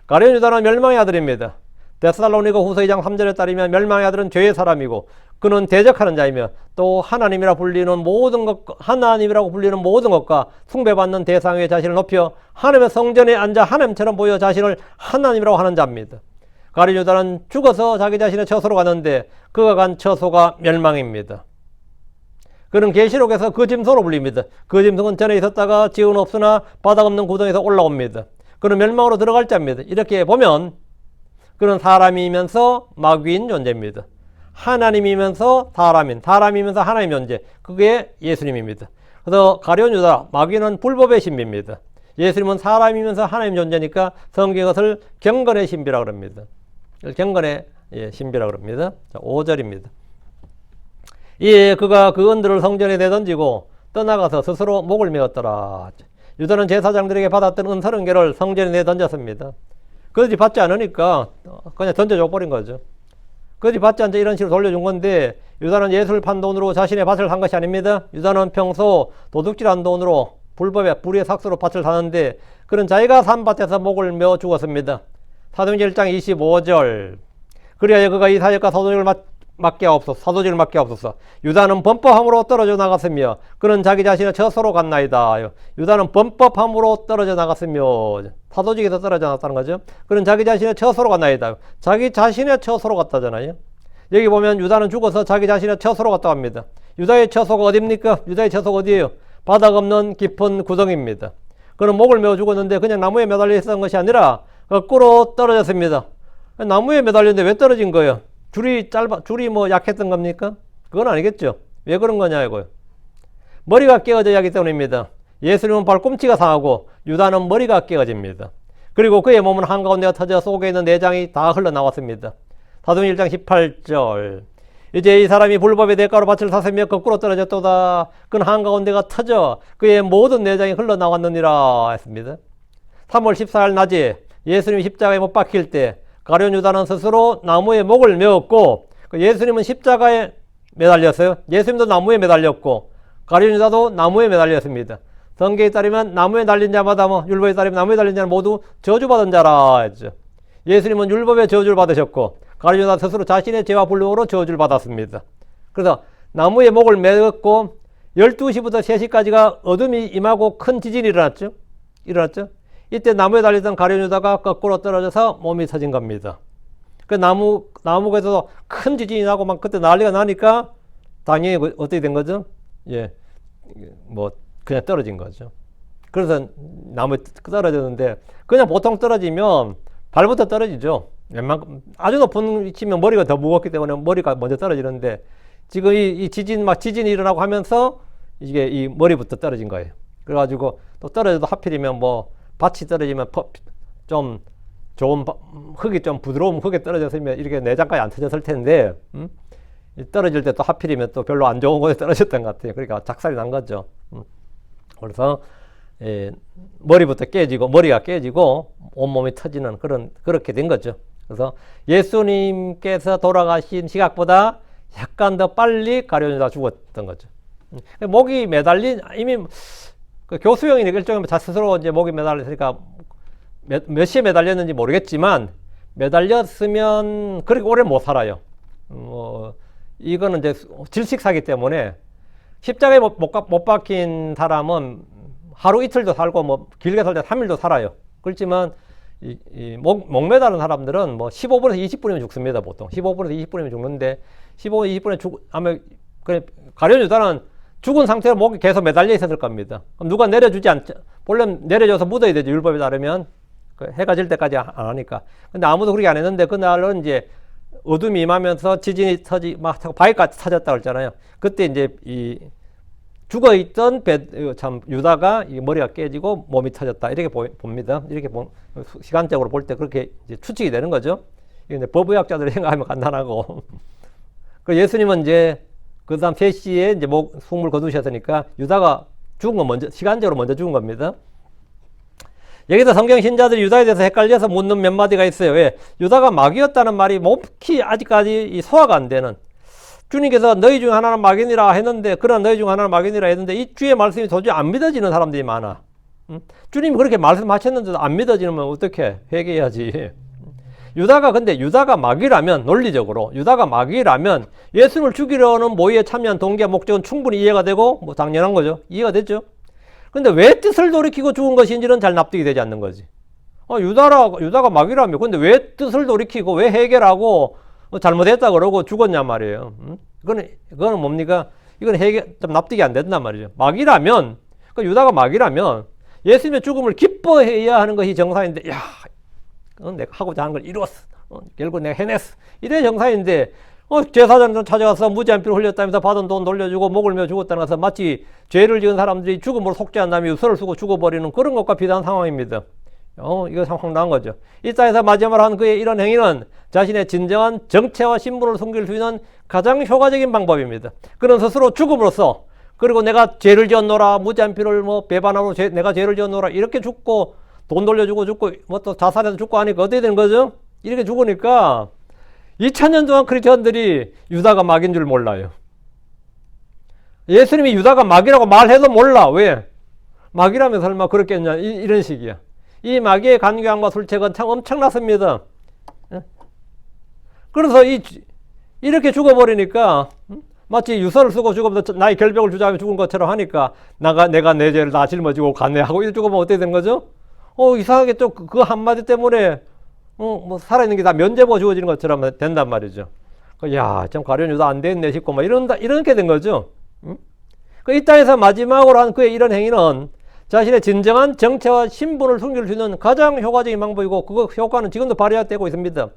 가룟 유다는 멸망의 아들입니다. 데살로니가 후서 2장 3절에 따르면 멸망의 아들은 죄의 사람이고 그는 대적하는 자이며 또 하나님이라고 불리는 모든 것과 숭배받는 대상 위에 자신을 높여 하나님의 성전에 앉아 하나님처럼 보여 자신을 하나님이라고 하는 자입니다. 가룟 유다는 죽어서 자기 자신의 처소로 갔는데 그가 간 처소가 멸망입니다. 그는 계시록에서 그 짐승으로 불립니다. 그 짐승은 전에 있었다가 지금은 없으나 바닥 없는 구덩이에서 올라옵니다. 그는 멸망으로 들어갈 자입니다. 이렇게 보면 그는 사람이면서 마귀인 존재입니다. 하나님이면서 사람이면서 하나님 존재. 그게 예수님입니다. 그래서 가룟 유다, 마귀는 불법의 신비입니다. 예수님은 사람이면서 하나님 존재니까 성경은 그것을 경건의 신비라고 합니다. 경건의 예, 신비라 그럽니다. 자, 5절입니다. 예, 그가 그 은들을 성전에 내던지고 떠나가서 스스로 목을 메었더라. 유다는 제사장들에게 받았던 은 30개를 성전에 내던졌습니다. 그들이 받지 않으니까 그냥 던져줘 버린 거죠. 그들이 받지 않자 이런 식으로 돌려준 건데, 유다는 예수를 판 돈으로 자신의 밭을 산 것이 아닙니다. 유다는 평소 도둑질한 돈으로 불의 삭수로 밭을 사는데, 그런 자기가 산 밭에서 목을 메어 죽었습니다. 사도행전 1장 25절. 그리하여 그가 이 사역과 사도직을 맡게 하옵소서. 유다는 범법함으로 떨어져 나갔으며 그는 자기 자신의 처소로 갔나이다. 유다는 범법함으로 떨어져 나갔으며 사도직에서 떨어져 나갔다는 거죠. 그는 자기 자신의 처소로 갔나이다. 자기 자신의 처소로 갔다잖아요. 여기 보면 유다는 죽어서 자기 자신의 처소로 갔다고 합니다. 유다의 처소가 어디입니까? 유다의 처소가 어디예요? 바닥 없는 깊은 구덩이입니다. 그는 목을 메어 죽었는데 그냥 나무에 매달려 있었던 것이 아니라 거꾸로 떨어졌습니다. 나무에 매달렸는데 왜 떨어진 거예요? 줄이 뭐 약했던 겁니까? 그건 아니겠죠. 왜 그런 거냐고요. 머리가 깨어져야 하기 때문입니다. 예수님은 발꿈치가 상하고 유다는 머리가 깨어집니다. 그리고 그의 몸은 한가운데가 터져 속에 있는 내장이 다 흘러나왔습니다. 사도행전 1장 18절. 이제 이 사람이 불법의 대가로 밭을 샀으며 거꾸로 떨어졌도다. 그는 한가운데가 터져 그의 모든 내장이 흘러나왔느니라 했습니다. 3월 14일 낮에 예수님이 십자가에 못 박힐 때 가룟 유다는 스스로 나무에 목을 메었고, 예수님은 십자가에 매달렸어요. 예수님도 나무에 매달렸고 가룟 유다도 나무에 매달렸습니다. 성경에 따르면 나무에 달린 자마다 율법에 따르면 나무에 달린 자는 모두 저주받은 자라 했죠. 예수님은 율법의 저주를 받으셨고 가룟 유다 스스로 자신의 죄와 불법으로 저주를 받았습니다. 그래서 나무에 목을 메었고 12시부터 3시까지가 어둠이 임하고 큰 지진이 일어났죠. 이때 나무에 달리던 가룟 유다가 거꾸로 떨어져서 몸이 터진 겁니다. 그 나무에서 큰 지진이 나고 막 그때 난리가 나니까 당연히 어떻게 된 거죠? 예, 뭐 그냥 떨어진 거죠. 그래서 나무에 떨어졌는데, 그냥 보통 떨어지면 발부터 떨어지죠. 웬만큼 아주 높은 위치면 머리가 더 무겁기 때문에 머리가 먼저 떨어지는데, 지금 이 지진이 일어나고 하면서 이게 이 머리부터 떨어진 거예요. 그래가지고 또 떨어져도 하필이면 뭐 밭이 떨어지면 좀 좋은 흙이 좀 부드러운 흙에 떨어졌으면 이렇게 내장까지 안 터졌을 텐데, 떨어질 때 또 하필이면 또 별로 안 좋은 곳에 떨어졌던 것 같아요. 그러니까 작살이 난 거죠. 그래서 머리가 깨지고 온몸이 터지는 그렇게 된 거죠. 그래서 예수님께서 돌아가신 시각보다 약간 더 빨리 가룟 유다가 죽었던 거죠. 목이 매달린, 이미 그 교수형이 일종의 스스로 이제 목이 매달렸으니까 몇 시에 매달렸는지 모르겠지만 매달렸으면 그렇게 오래 못 살아요. 이거는 이제 질식사기 때문에 십자가에 못 박힌 사람은 하루 이틀도 살고 뭐 길게 살때 3일도 살아요. 그렇지만 목 매달은 사람들은 뭐 15분에서 20분이면 죽습니다. 보통 15분에서 20분이면 죽는데 15분, 20분에 아마 가룟 유다는 죽은 상태로 목이 계속 매달려 있었을 겁니다. 그럼 누가 내려주지 않죠. 원래 내려줘서 묻어야 되죠. 율법에 따르면 해가 질 때까지 안 하니까. 근데 아무도 그렇게 안 했는데 그날은 이제 어둠이 임하면서 지진이 막 바위까지 터졌다고 했잖아요. 그때 이제 이 죽어있던 유다가 이 머리가 깨지고 몸이 터졌다. 이렇게 봅니다. 이렇게 시간적으로 볼 때 그렇게 이제 추측이 되는 거죠. 이게 법의학자들이 생각하면 간단하고. 그 예수님은 이제 그 다음 3시에 이제 숨을 거두셨으니까 유다가 죽은 건 시간적으로 먼저 죽은 겁니다. 여기서 성경 신자들이 유다에 대해서 헷갈려서 묻는 몇 마디가 있어요. 왜? 유다가 마귀였다는 말이 몹시 아직까지 소화가 안 되는. 주님께서 너희 중 하나는 마귀니라 했는데, 그러나 너희 중 하나는 마귀니라 했는데 이 주의 말씀이 도저히 안 믿어지는 사람들이 많아. 주님이 그렇게 말씀하셨는데도 안 믿어지면 어떻게 회개해야지. 유다가 마귀라면, 논리적으로 유다가 마귀라면 예수님을 죽이려는 모의에 참여한 동기와 목적은 충분히 이해가 되고 뭐 당연한 거죠. 이해가 됐죠. 근데 왜 뜻을 돌이키고 죽은 것인지는 잘 납득이 되지 않는 거지. 유다가 마귀라며 근데 왜 뜻을 돌이키고 왜 해결하고 잘못했다 그러고 죽었냐 말이에요. 그거는 뭡니까? 이건 좀 납득이 안 된단 말이죠. 마귀라면, 유다가 마귀라면 예수님의 죽음을 기뻐해야 하는 것이 정상인데, 야, 내가 하고자 하는 걸 이루었어. 결국 내가 해냈어. 이래 정상인데, 제사장 찾아가서 무지한 피를 흘렸다면서 받은 돈 돌려주고 목을 메어 죽었다는 것은 마치 죄를 지은 사람들이 죽음으로 속죄한 다음에 유서를 쓰고 죽어버리는 그런 것과 비슷한 상황입니다. 이거 참 황당한 거죠. 이 땅에서 마지막으로 한 그의 이런 행위는 자신의 진정한 정체와 신분을 숨길 수 있는 가장 효과적인 방법입니다. 그는 스스로 죽음으로써, 그리고 내가 죄를 지었노라, 무지한 피를 뭐 배반하고 내가 죄를 지었노라, 이렇게 죽고 돈 돌려주고 죽고 뭐 또 자살해서 죽고 하니까 어떻게 되는 거죠? 이렇게 죽으니까 2000년 동안 크리스천들이 유다가 마귀인 줄 몰라요. 예수님이 유다가 마귀라고 말해도 몰라. 왜? 마귀라면 설마 그렇겠냐, 이런 식이야. 이 마귀의 간교함과 술책은 참 엄청났습니다. 그래서 이렇게 죽어버리니까 마치 유서를 쓰고 죽으면서 나의 결벽을 주장하며 죽은 것처럼 하니까 내가 내 죄를 다 짊어지고 갔네 하고 이렇게 죽으면 어떻게 된 거죠? 이상하게 또 그 한마디 때문에 뭐 살아있는 게 다 면죄부가 주어지는 것처럼 된단 말이죠. 야, 참 가룟 유다 안 됐네 싶고 막 이렇게 된 거죠. 이 땅에서 마지막으로 한 그의 이런 행위는 자신의 진정한 정체와 신분을 숨길 수 있는 가장 효과적인 방법이고, 그 효과는 지금도 발휘되고 있습니다.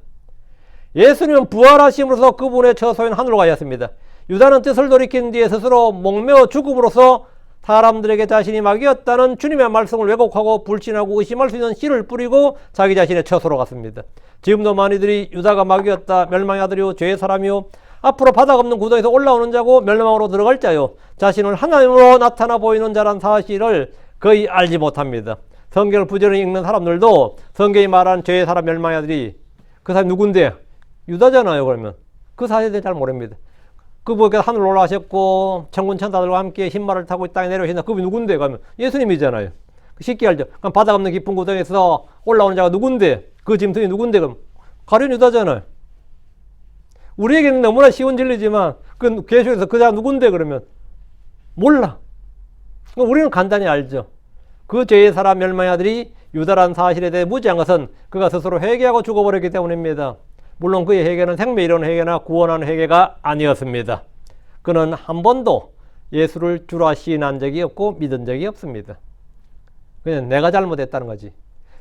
예수님은 부활하심으로써 그분의 처소인 하늘로 가셨습니다. 유다는 뜻을 돌이킨 뒤에 스스로 목매어 죽음으로써 사람들에게 자신이 마귀였다는 주님의 말씀을 왜곡하고 불신하고 의심할 수 있는 씨를 뿌리고 자기 자신의 처소로 갔습니다. 지금도 많이들이 유다가 마귀였다, 멸망의 아들이요, 죄의 사람이요, 앞으로 바닥 없는 구덩이에서 올라오는 자고 멸망으로 들어갈 자요, 자신을 하나님으로 나타나 보이는 자란 사실을 거의 알지 못합니다. 성경을 부지런히 읽는 사람들도 성경이 말하는 죄의 사람, 멸망의 아들이 그 사람이 누군데? 유다잖아요. 그러면 그 사실에 대해 잘 모릅니다. 그분께서 하늘로 올라가셨고 천군 천사들과 함께 흰말을 타고 이 땅에 내려오신다. 그분이 누군데? 그러면 예수님이잖아요. 쉽게 알죠. 그럼 바닥 없는 깊은 구덩이에서 올라오는 자가 누군데? 그 짐승이 누군데? 그럼 가룟 유다잖아요. 우리에게는 너무나 쉬운 진리지만 그 계시록에서 그 자가 누군데? 그러면 몰라. 우리는 간단히 알죠. 그 죄의 사람, 멸망의 아들이 유다라는 사실에 대해 무지한 것은 그가 스스로 회개하고 죽어버렸기 때문입니다. 물론 그의 회개는 생명 이루는 회개나 구원하는 회개가 아니었습니다. 그는 한 번도 예수를 주라 시인한 적이 없고 믿은 적이 없습니다. 그냥 내가 잘못했다는 거지.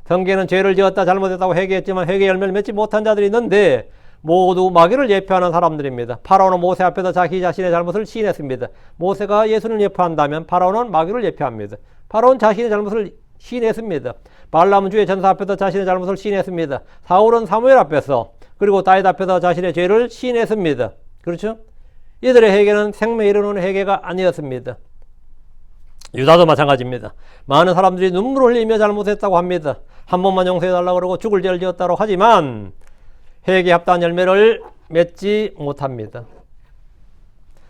성경에는 죄를 지었다, 잘못했다고 회개했지만 회개 열매를 맺지 못한 자들이 있는데 모두 마귀를 예표하는 사람들입니다. 파라오는 모세 앞에서 자기 자신의 잘못을 시인했습니다. 모세가 예수를 예표한다면 파라오는 마귀를 예표합니다. 파라오는 자신의 잘못을 시인했습니다. 발람은 주의 전사 앞에서 자신의 잘못을 시인했습니다. 사울은 사무엘 앞에서, 그리고 다윗 앞에서 자신의 죄를 시인했습니다. 그렇죠? 이들의 회개는 생명에 이르는 회개가 아니었습니다. 유다도 마찬가지입니다. 많은 사람들이 눈물을 흘리며 잘못했다고 합니다. 한 번만 용서해달라고 그러고 죽을 죄를 지었다고 하지만 회개에 합당한 열매를 맺지 못합니다.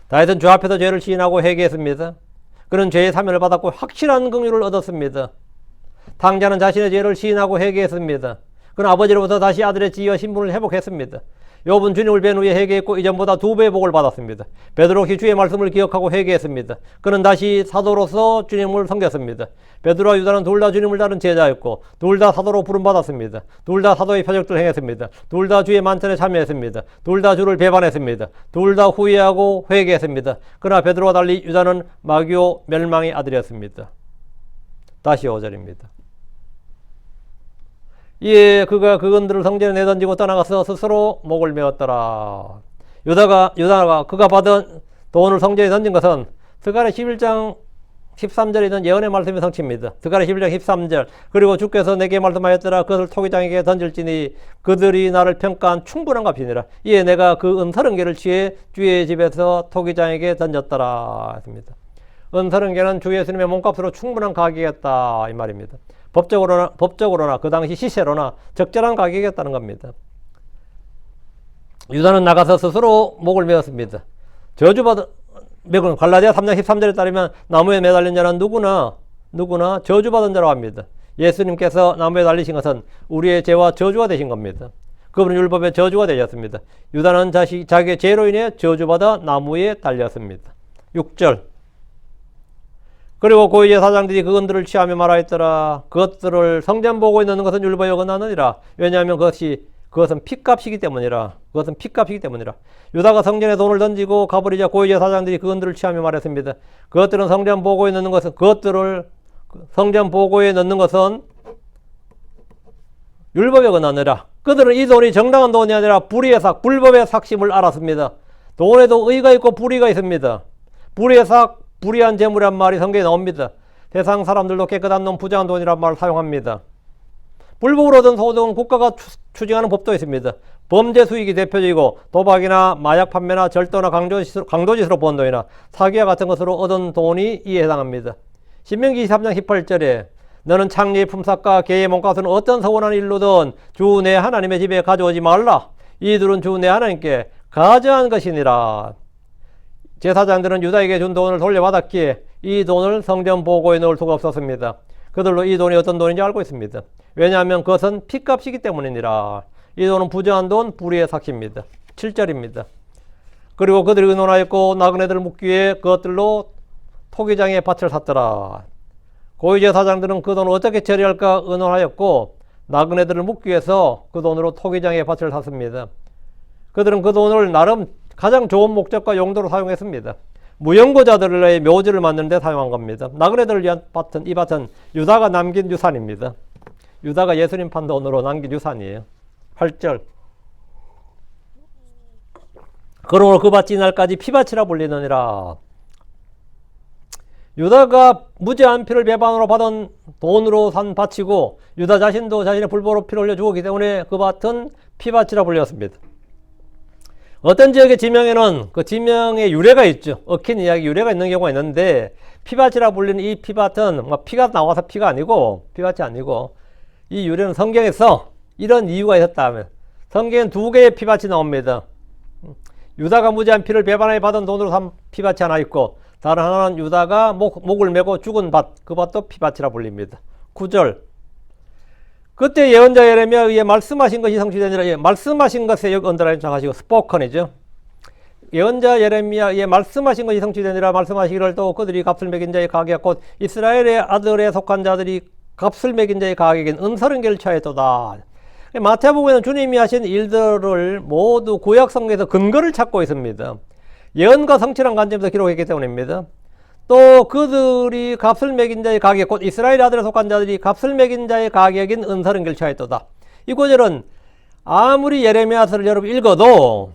다윗은 주 앞에서 죄를 시인하고 회개했습니다. 그는 죄의 사면을 받았고 확실한 긍휼을 얻었습니다. 당자는 자신의 죄를 시인하고 회개했습니다. 그는 아버지로부터 다시 아들의 지위와 신분을 회복했습니다. 욥은 주님을 뵌 후에 회개했고 이전보다 2배의 복을 받았습니다. 베드로 역시 주의 말씀을 기억하고 회개했습니다. 그는 다시 사도로서 주님을 섬겼습니다. 베드로와 유다는 둘 다 주님을 따른 제자였고 둘 다 사도로 부름받았습니다. 둘 다 사도의 표적들을 행했습니다. 둘 다 주의 만찬에 참여했습니다. 둘 다 주를 배반했습니다. 둘 다 후회하고 회개했습니다. 그러나 베드로와 달리 유다는 마귀요 멸망의 아들이었습니다. 다시 5절입니다. 예, 그가 그건들을 성전에 내던지고 떠나가서 스스로 목을 메었더라. 유다가 그가 받은 돈을 성전에 던진 것은 스가랴 11장 13절에 있는 예언의 말씀의 성취입니다. 스가랴 11장 13절. 그리고 주께서 내게 말씀하였더라. 그것을 토기장에게 던질지니 그들이 나를 평가한 충분한 값이니라. 이에 내가 그 은 30개를 취해 주의 집에서 토기장에게 던졌더라 했습니다. 은 30개는 주 예수님의 몸값으로 충분한 가격이었다 이 말입니다. 법적으로나 그 당시 시세로나 적절한 가격이었다는 겁니다. 유다는 나가서 스스로 목을 메었습니다. 저주받은 갈라디아 3장 13절에 따르면 나무에 매달린 자는 누구나 저주받은 자라고 합니다. 예수님께서 나무에 달리신 것은 우리의 죄와 저주가 되신 겁니다. 그분은 율법의 저주가 되셨습니다. 유다는 자기의 죄로 인해 저주받아 나무에 달렸습니다. 6절. 그리고 고위의 사장들이 그것들을 취하며 말하였더라. 그것들을 성전 보고에 넣는 것은 율법에 어긋나느니라. 왜냐하면 그것은 핏값이기 때문이라. 유다가 성전에 돈을 던지고 가버리자 고위의 사장들이 그것들을 취하며 말했습니다. 그것들은 성전 보고에 넣는 것은 율법에 어긋나느니라. 그들은 이 돈이 정당한 돈이 아니라 불법의 삭심을 알았습니다. 돈에도 의가 있고 불의가 있습니다. 불의한 재물이란 말이 성경에 나옵니다. 세상 사람들도 깨끗한 돈, 부정한 돈이란 말을 사용합니다. 불법으로 얻은 소득은 국가가 추징하는 법도 있습니다. 범죄 수익이 대표적이고 도박이나 마약 판매나 절도나 강도짓으로 번 돈이나 사기와 같은 것으로 얻은 돈이 이에 해당합니다. 신명기 23장 18절에 너는 창리의 품삯과 개의 몸값은 어떤 서운한 일로든 주 내 하나님의 집에 가져오지 말라. 이들은 주 내 하나님께 가져한 것이니라. 제사장들은 유다에게 준 돈을 돌려받았기에 이 돈을 성전 보고에 넣을 수가 없었습니다. 그들로 이 돈이 어떤 돈인지 알고 있습니다. 왜냐하면 그것은 핏값이기 때문이니라. 이 돈은 부정한 돈, 불의의 삭시입니다. 7절입니다. 그리고 그들이 의논하였고 나그네들을 묻기 위해 그것들로 토기장의 밭을 샀더라. 고위제사장들은 그 돈을 어떻게 처리할까 의논하였고 나그네들을 묻기 위해서 그 돈으로 토기장의 밭을 샀습니다. 그들은 그 돈을 나름 가장 좋은 목적과 용도로 사용했습니다. 무연고자들의 묘지를 만드는 데 사용한 겁니다. 나그네들을 위한 밭은, 이 밭은 유다가 남긴 유산입니다. 유다가 예수님 판 돈으로 남긴 유산이에요. 8절. 그러므로 그 밭이 이날까지 피밭이라 불리느니라. 유다가 무제한 피를 배반으로 받은 돈으로 산 밭이고 유다 자신도 자신의 불법으로 피를 흘려 죽었기 때문에 그 밭은 피밭이라 불렸습니다. 어떤 지역의 지명에는 그 지명의 유래가 있죠. 얽힌 이야기 유래가 있는 경우가 있는데 피밭이라 불리는 이 피밭은 뭐 피가 나와서 피가 아니고 피밭이 아니고 이 유래는 성경에서 이런 이유가 있었다면 성경엔 두 개의 피밭이 나옵니다. 유다가 무제한 피를 배반하여 받은 돈으로 산 피밭이 하나 있고 다른 하나는 유다가 목을 메고 죽은 밭, 그 밭도 피밭이라 불립니다. 9절. 그때 예언자 예레미야에 의해 말씀하신 것이 성취되니라. 예, 말씀하신 것에 여기 언더라인 하시고 스포컨이죠. 예언자 예레미야에 의해 말씀하신 것이 성취되니라. 말씀하시기를 또 그들이 값을 매긴 자의 가격 곧 이스라엘의 아들에 속한 자들이 값을 매긴 자의 가격인 은서른계를 취하였도다. 마태복음에는 주님이 하신 일들을 모두 구약 성경에서 근거를 찾고 있습니다. 예언과 성취란 관점에서 기록했기 때문입니다. 또 그들이 값을 매긴 자의 가격 곧 이스라엘 아들에 속한 자들이 값을 매긴 자의 가격인 은서른계를 취하였도다. 이 구절은 아무리 예레미야서를 여러분 읽어도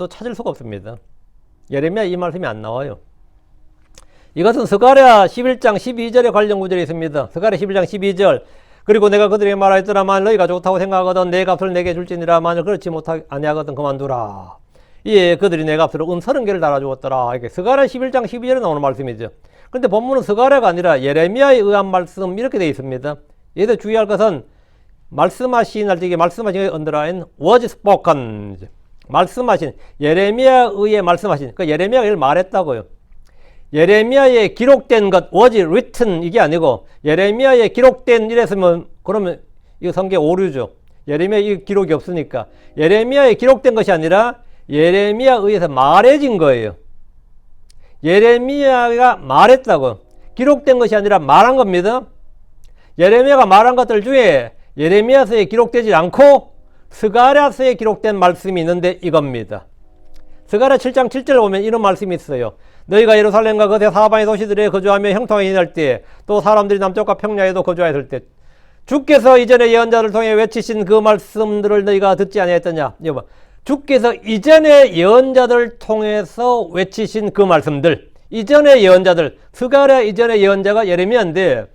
찾을 수가 없습니다. 예레미야 이 말씀이 안 나와요. 이것은 스가랴 11장 12절에 관련 구절이 있습니다. 스가랴 11장 12절. 그리고 내가 그들에게 말하였더라. 만일 너희가 좋다고 생각하거든 내 값을 내게 줄지니라. 만일 그렇지 아니하거든 그만두라. 예, 그들이 내 값으로 은서른계를 달아주었더라. 이게 스가랴 11장 12절에 나오는 말씀이죠. 그런데 본문은 스가랴가 아니라 예레미야에 의한 말씀 이렇게 되어 있습니다. 얘들 주의할 것은 말씀하신 날짜에 말씀하신 언더라인 was spoken. 말씀하신 예레미야에 의해 말씀하신 그 예레미야가 이걸 말했다고요. 예레미야에 기록된 것 was written 이게 아니고 예레미야에 기록된 이랬으면 그러면 이거 성경 오류죠. 예레미야에 이 기록이 없으니까 예레미야에 기록된 것이 아니라 예레미야에 의해서 말해진 거예요. 예레미야가 말했다고. 기록된 것이 아니라 말한 겁니다. 예레미야가 말한 것들 중에 예레미야서에 기록되지 않고 스가랴서에 기록된 말씀이 있는데 이겁니다. 스가랴 7장 7절 보면 이런 말씀이 있어요. 너희가 예루살렘과 그대 사방의 도시들에 거주하며 형통하게 지낼 때 또 사람들이 남쪽과 평야에도 거주하였을 때 주께서 이전에 예언자를 통해 외치신 그 말씀들을 너희가 듣지 아니했더냐. 여봐. 주께서 이전에 예언자들을 통해서 외치신 그 말씀들, 이전의 예언자들, 스가랴 이전의 예언자가 예레미야인데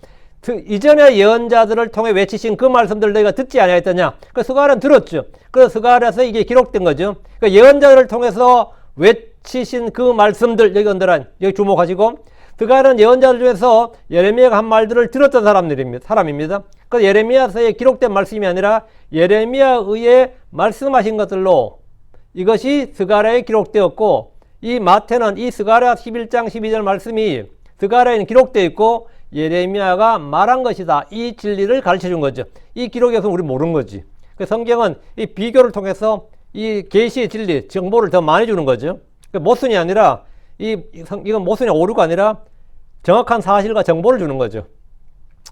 이전의 예언자들을 통해 외치신 그 말씀들 너희가 듣지 아니했더냐. 그 스가랴는 들었죠. 그래서 스가랴에서 이게 기록된 거죠. 그 예언자들을 통해서 외치신 그 말씀들 여기 언더라인 여기 주목하시고 스가랴는 예언자들 중에서 예레미야가 한 말들을 들었던 사람입니다. 그 예레미야서에 기록된 말씀이 아니라 예레미야에 의해 말씀하신 것들로 이것이 스가랴에 기록되었고 이 마태는 이 스가랴 11장 12절 말씀이 스가랴에는 기록되어 있고 예레미야가 말한 것이다. 이 진리를 가르쳐 준 거죠. 이 기록에서 우리 모르는 거지. 그 성경은 이 비교를 통해서 이 계시의 진리, 정보를 더 많이 주는 거죠. 모순이 아니라 이건 모순이 오류가 아니라 정확한 사실과 정보를 주는 거죠.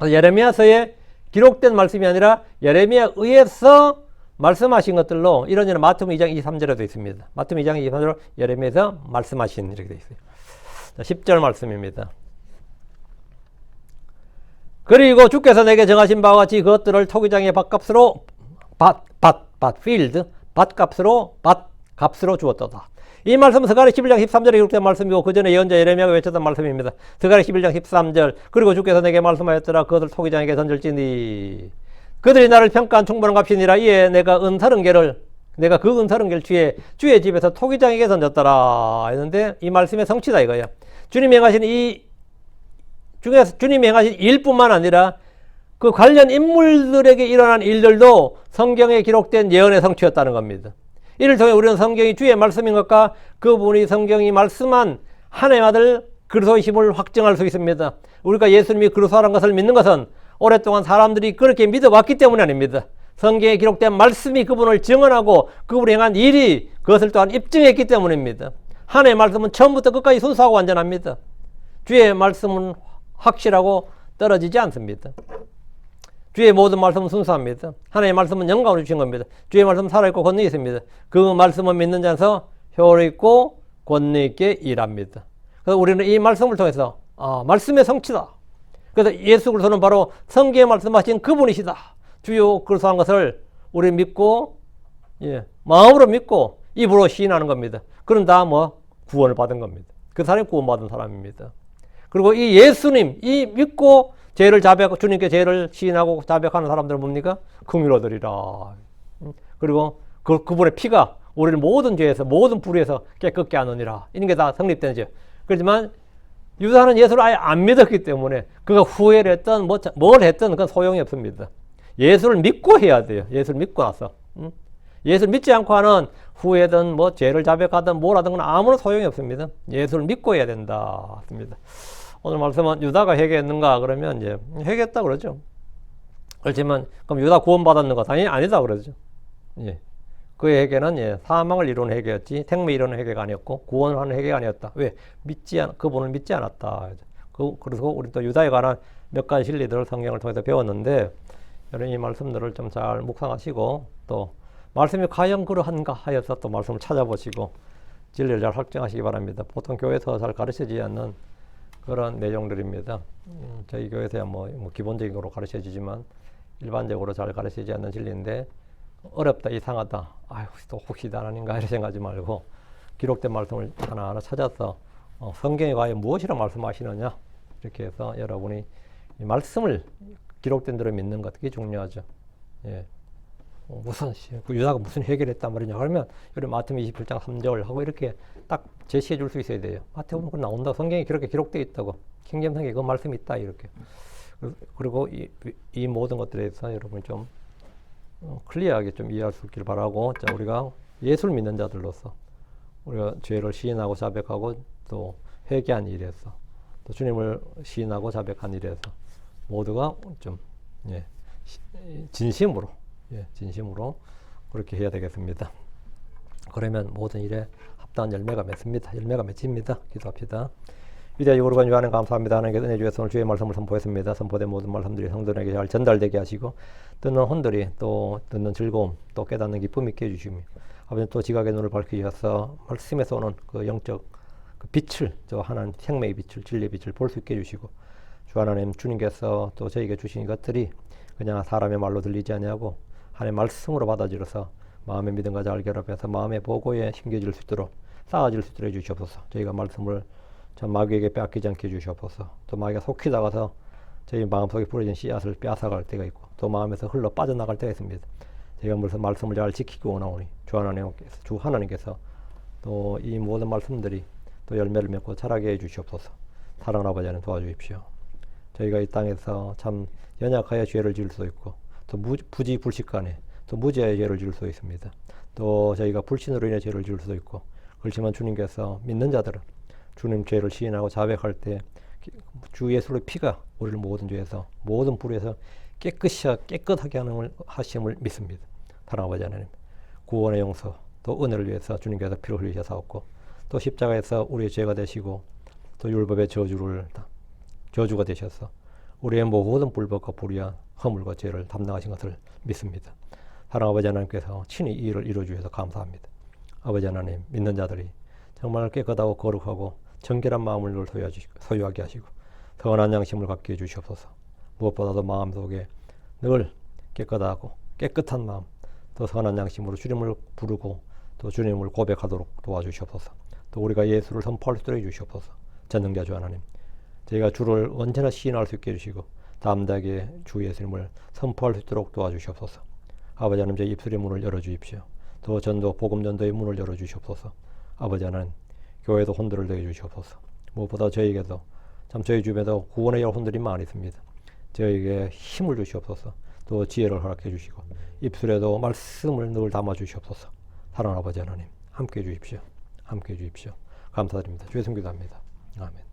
예레미야서에 기록된 말씀이 아니라 예레미야에 의해서 말씀하신 것들로 이런 마태복음 2장 23절에도 있습니다. 마태복음 2장 23절 예레미야에서 말씀하신 이렇게 되어 있어요. 자, 10절 말씀입니다. 그리고 주께서 내게 정하신 바와 같이 그것들을 토기장의 밭값으로 밭값으로 주었도다. 이 말씀은 스가랴 11장 13절에 기록된 말씀이고 그 전에 예언자 예레미야가 외쳤던 말씀입니다. 스가랴 11장 13절 그리고 주께서 내게 말씀하였더라 그것을 토기장에게 던질지니 그들이 나를 평가한 충분한 값이니라. 이에 내가 그 은사른개를 주의 집에서 토기장에게 던졌더라 했는데, 이 말씀의 성취다 이거야. 주님이 행하신 이 중에서 주님이 행하신 일뿐만 아니라 그 관련 인물들에게 일어난 일들도 성경에 기록된 예언의 성취였다는 겁니다. 이를 통해 우리는 성경이 주의 말씀인 것과 그분이 성경이 말씀한 하나님의 아들 그리스도이심을 확증할 수 있습니다. 우리가 예수님이 그리스도라는 것을 믿는 것은 오랫동안 사람들이 그렇게 믿어왔기 때문이 아닙니다. 성경에 기록된 말씀이 그분을 증언하고 그분이 행한 일이 그것을 또한 입증했기 때문입니다. 하나님의 말씀은 처음부터 끝까지 순수하고 완전합니다. 주의 말씀은 확실하고 떨어지지 않습니다. 주의 모든 말씀은 순수합니다. 하나님의 말씀은 영광을 주신 겁니다. 주의 말씀은 살아있고 권능이 있습니다. 그 말씀을 믿는 자에서 효로 있고 권능 있게 일합니다. 그래서 우리는 이 말씀을 통해서 말씀의 성취다. 그래서 예수 그리스도는 바로 성경에 말씀하신 그분이시다. 주요 그리스도한 것을 우리 믿고 마음으로 믿고 입으로 시인하는 겁니다. 그런 다 구원을 받은 겁니다. 그 사람이 구원받은 사람입니다. 그리고 이 예수님, 이 믿고 죄를 자백하고 주님께 죄를 시인하고 자백하는 사람들은 뭡니까? 긍휼로되리라. 그리고 그분의 피가 우리를 모든 죄에서 모든 불의에서 깨끗게 하느니라. 이런 게 다 성립되죠. 그렇지만 유다는 예수를 아예 안 믿었기 때문에 그가 후회를 했든 뭘 했든 그건 소용이 없습니다. 예수를 믿고 해야 돼요. 예수를 믿고 나서. 예수를 믿지 않고 하는 후회든 죄를 자백하든 뭘 하든 건 아무런 소용이 없습니다. 예수를 믿고 해야 된다. 맞습니다. 오늘 말씀은 유다가 회개했는가 그러면 이제 회개했다 그러죠. 그렇지만 그럼 유다 구원받았는 거 당연히 아니다 그러죠. 예. 그의 회개는 사망을 이루는 회개였지 생명 이루는 회개가 아니었고 구원을 하는 회개가 아니었다. 왜? 그분을 믿지 않았다. 그래서 우리 또 유다에 관한 몇 가지 진리들을 성경을 통해서 배웠는데 여러분 이 말씀들을 좀 잘 묵상하시고 또 말씀이 과연 그러한가 하여서 또 말씀을 찾아보시고 진리를 잘 확정하시기 바랍니다. 보통 교회에서 잘 가르쳐지지 않는 그런 내용들입니다. 저희 교회에서야 기본적으로 가르쳐지지만 일반적으로 잘 가르쳐지지 않는 진리인데 어렵다, 이상하다, 또 혹시 하나님인가 이렇게 생각하지 말고 기록된 말씀을 하나하나 찾아서 성경에 과연 무엇이라 말씀하시느냐 이렇게 해서 여러분이 이 말씀을 기록된 대로 믿는 것, 그게 중요하죠. 예. 유다가 무슨 해결을 했단 말이냐 그러면 여기 마태복음 27장 3절 하고 이렇게 딱 제시해 줄 수 있어야 돼요. 마태복음 그거 나온다. 성경에 그렇게 기록되어 있다고. 킹잼성경에 그 말씀이 있다 이렇게. 그리고 이 모든 것들에 대해서 여러분이 좀 클리어하게 좀 이해할 수 있길 바라고, 자, 우리가 예수를 믿는 자들로서 우리가 죄를 시인하고 자백하고 또 회개한 일에서 또 주님을 시인하고 자백한 일에서 모두가 좀 진심으로 그렇게 해야 되겠습니다. 그러면 모든 일에 합당한 열매가 맺습니다. 열매가 맺힙니다. 기도합시다. 위대하고 거룩한 주하나님 감사합니다. 하나님께 은혜 주셔서 오늘 주의 말씀을 선포했습니다. 선포된 모든 말씀들이 성도들에게 잘 전달되게 하시고 듣는 혼들이 또 듣는 즐거움 또 깨닫는 기쁨 있게 해주시며 아버지 또 지각의 눈을 밝히셔서 말씀에서 오는 그 영적 그 빛을 저 하나님 생명의 빛을 진리의 빛을 볼 수 있게 해주시고 주 하나님 주님께서 또 저에게 주신 것들이 그냥 사람의 말로 들리지 아니하고 하나님의 말씀으로 받아들여서 마음의 믿음과 잘 결합해서 마음의 보고에 심겨질 수 있도록 쌓아질 수 있도록 해주시옵소서. 저희가 말씀을 전 마귀에게 빼앗기지 않게 해주시옵소서. 또 마귀가 속히 나가서 저희 마음속에 뿌려진 씨앗을 빼앗아갈 때가 있고 또 마음에서 흘러 빠져나갈 때가 있습니다. 저희가 무슨 말씀을 잘 지키고 원하오니 주 하나님께서 또 이 모든 말씀들이 또 열매를 맺고 자라게 해주시옵소서. 사랑하는 아버지 하나님 도와주십시오. 저희가 이 땅에서 참 연약하여 죄를 지을 수 있고 또 부지불식간에 또 무지하여 죄를 지을 수 있습니다. 또 저희가 불신으로 인해 죄를 지을 수도 있고 그렇지만 주님께서 믿는 자들은 주님 죄를 시인하고 자백할 때 주 예수의 피가 우리를 모든 죄에서 모든 불에서 깨끗하게 하심을 믿습니다. 사랑하는 아버지 하나님 구원의 용서 또 은혜를 위해서 주님께서 피를 흘리셔서옵고 또 십자가에서 우리의 죄가 되시고 또 율법의 저주가 되셔서 우리의 모든 불법과 불의와 허물과 죄를 담당하신 것을 믿습니다. 사랑하는 아버지 하나님께서 친히 이 일을 이루어 주셔서 감사합니다. 아버지 하나님 믿는 자들이 정말 깨끗하고 거룩하고 정결한 마음을 늘 소유하게 하시고 선한 양심을 갖게 해주시옵소서. 무엇보다도 마음속에 늘 깨끗하고 깨끗한 마음 또 선한 양심으로 주님을 부르고 또 주님을 고백하도록 도와주시옵소서. 또 우리가 예수를 선포할 수 있도록 해주시옵소서. 전능자 주 하나님 저희가 주를 언제나 시인할 수 있게 해주시고 담대하게 주 예수님을 선포할 수 있도록 도와주시옵소서. 아버지 하나님, 제 입술의 문을 열어주십시오. 또 전도, 복음 전도의 문을 열어주시옵소서. 아버지 하나님, 교회도 혼들을 내게 주시옵소서. 무엇보다 저희에게도, 참 저희 주변에도 구원의 여러분들이 많이 있습니다. 저희에게 힘을 주시옵소서. 또 지혜를 허락해 주시고 입술에도 말씀을 늘 담아 주시옵소서. 사랑하는 아버지 하나님, 함께 해 주십시오. 함께 해 주십시오. 감사드립니다. 주의 성기도합니다. 아멘.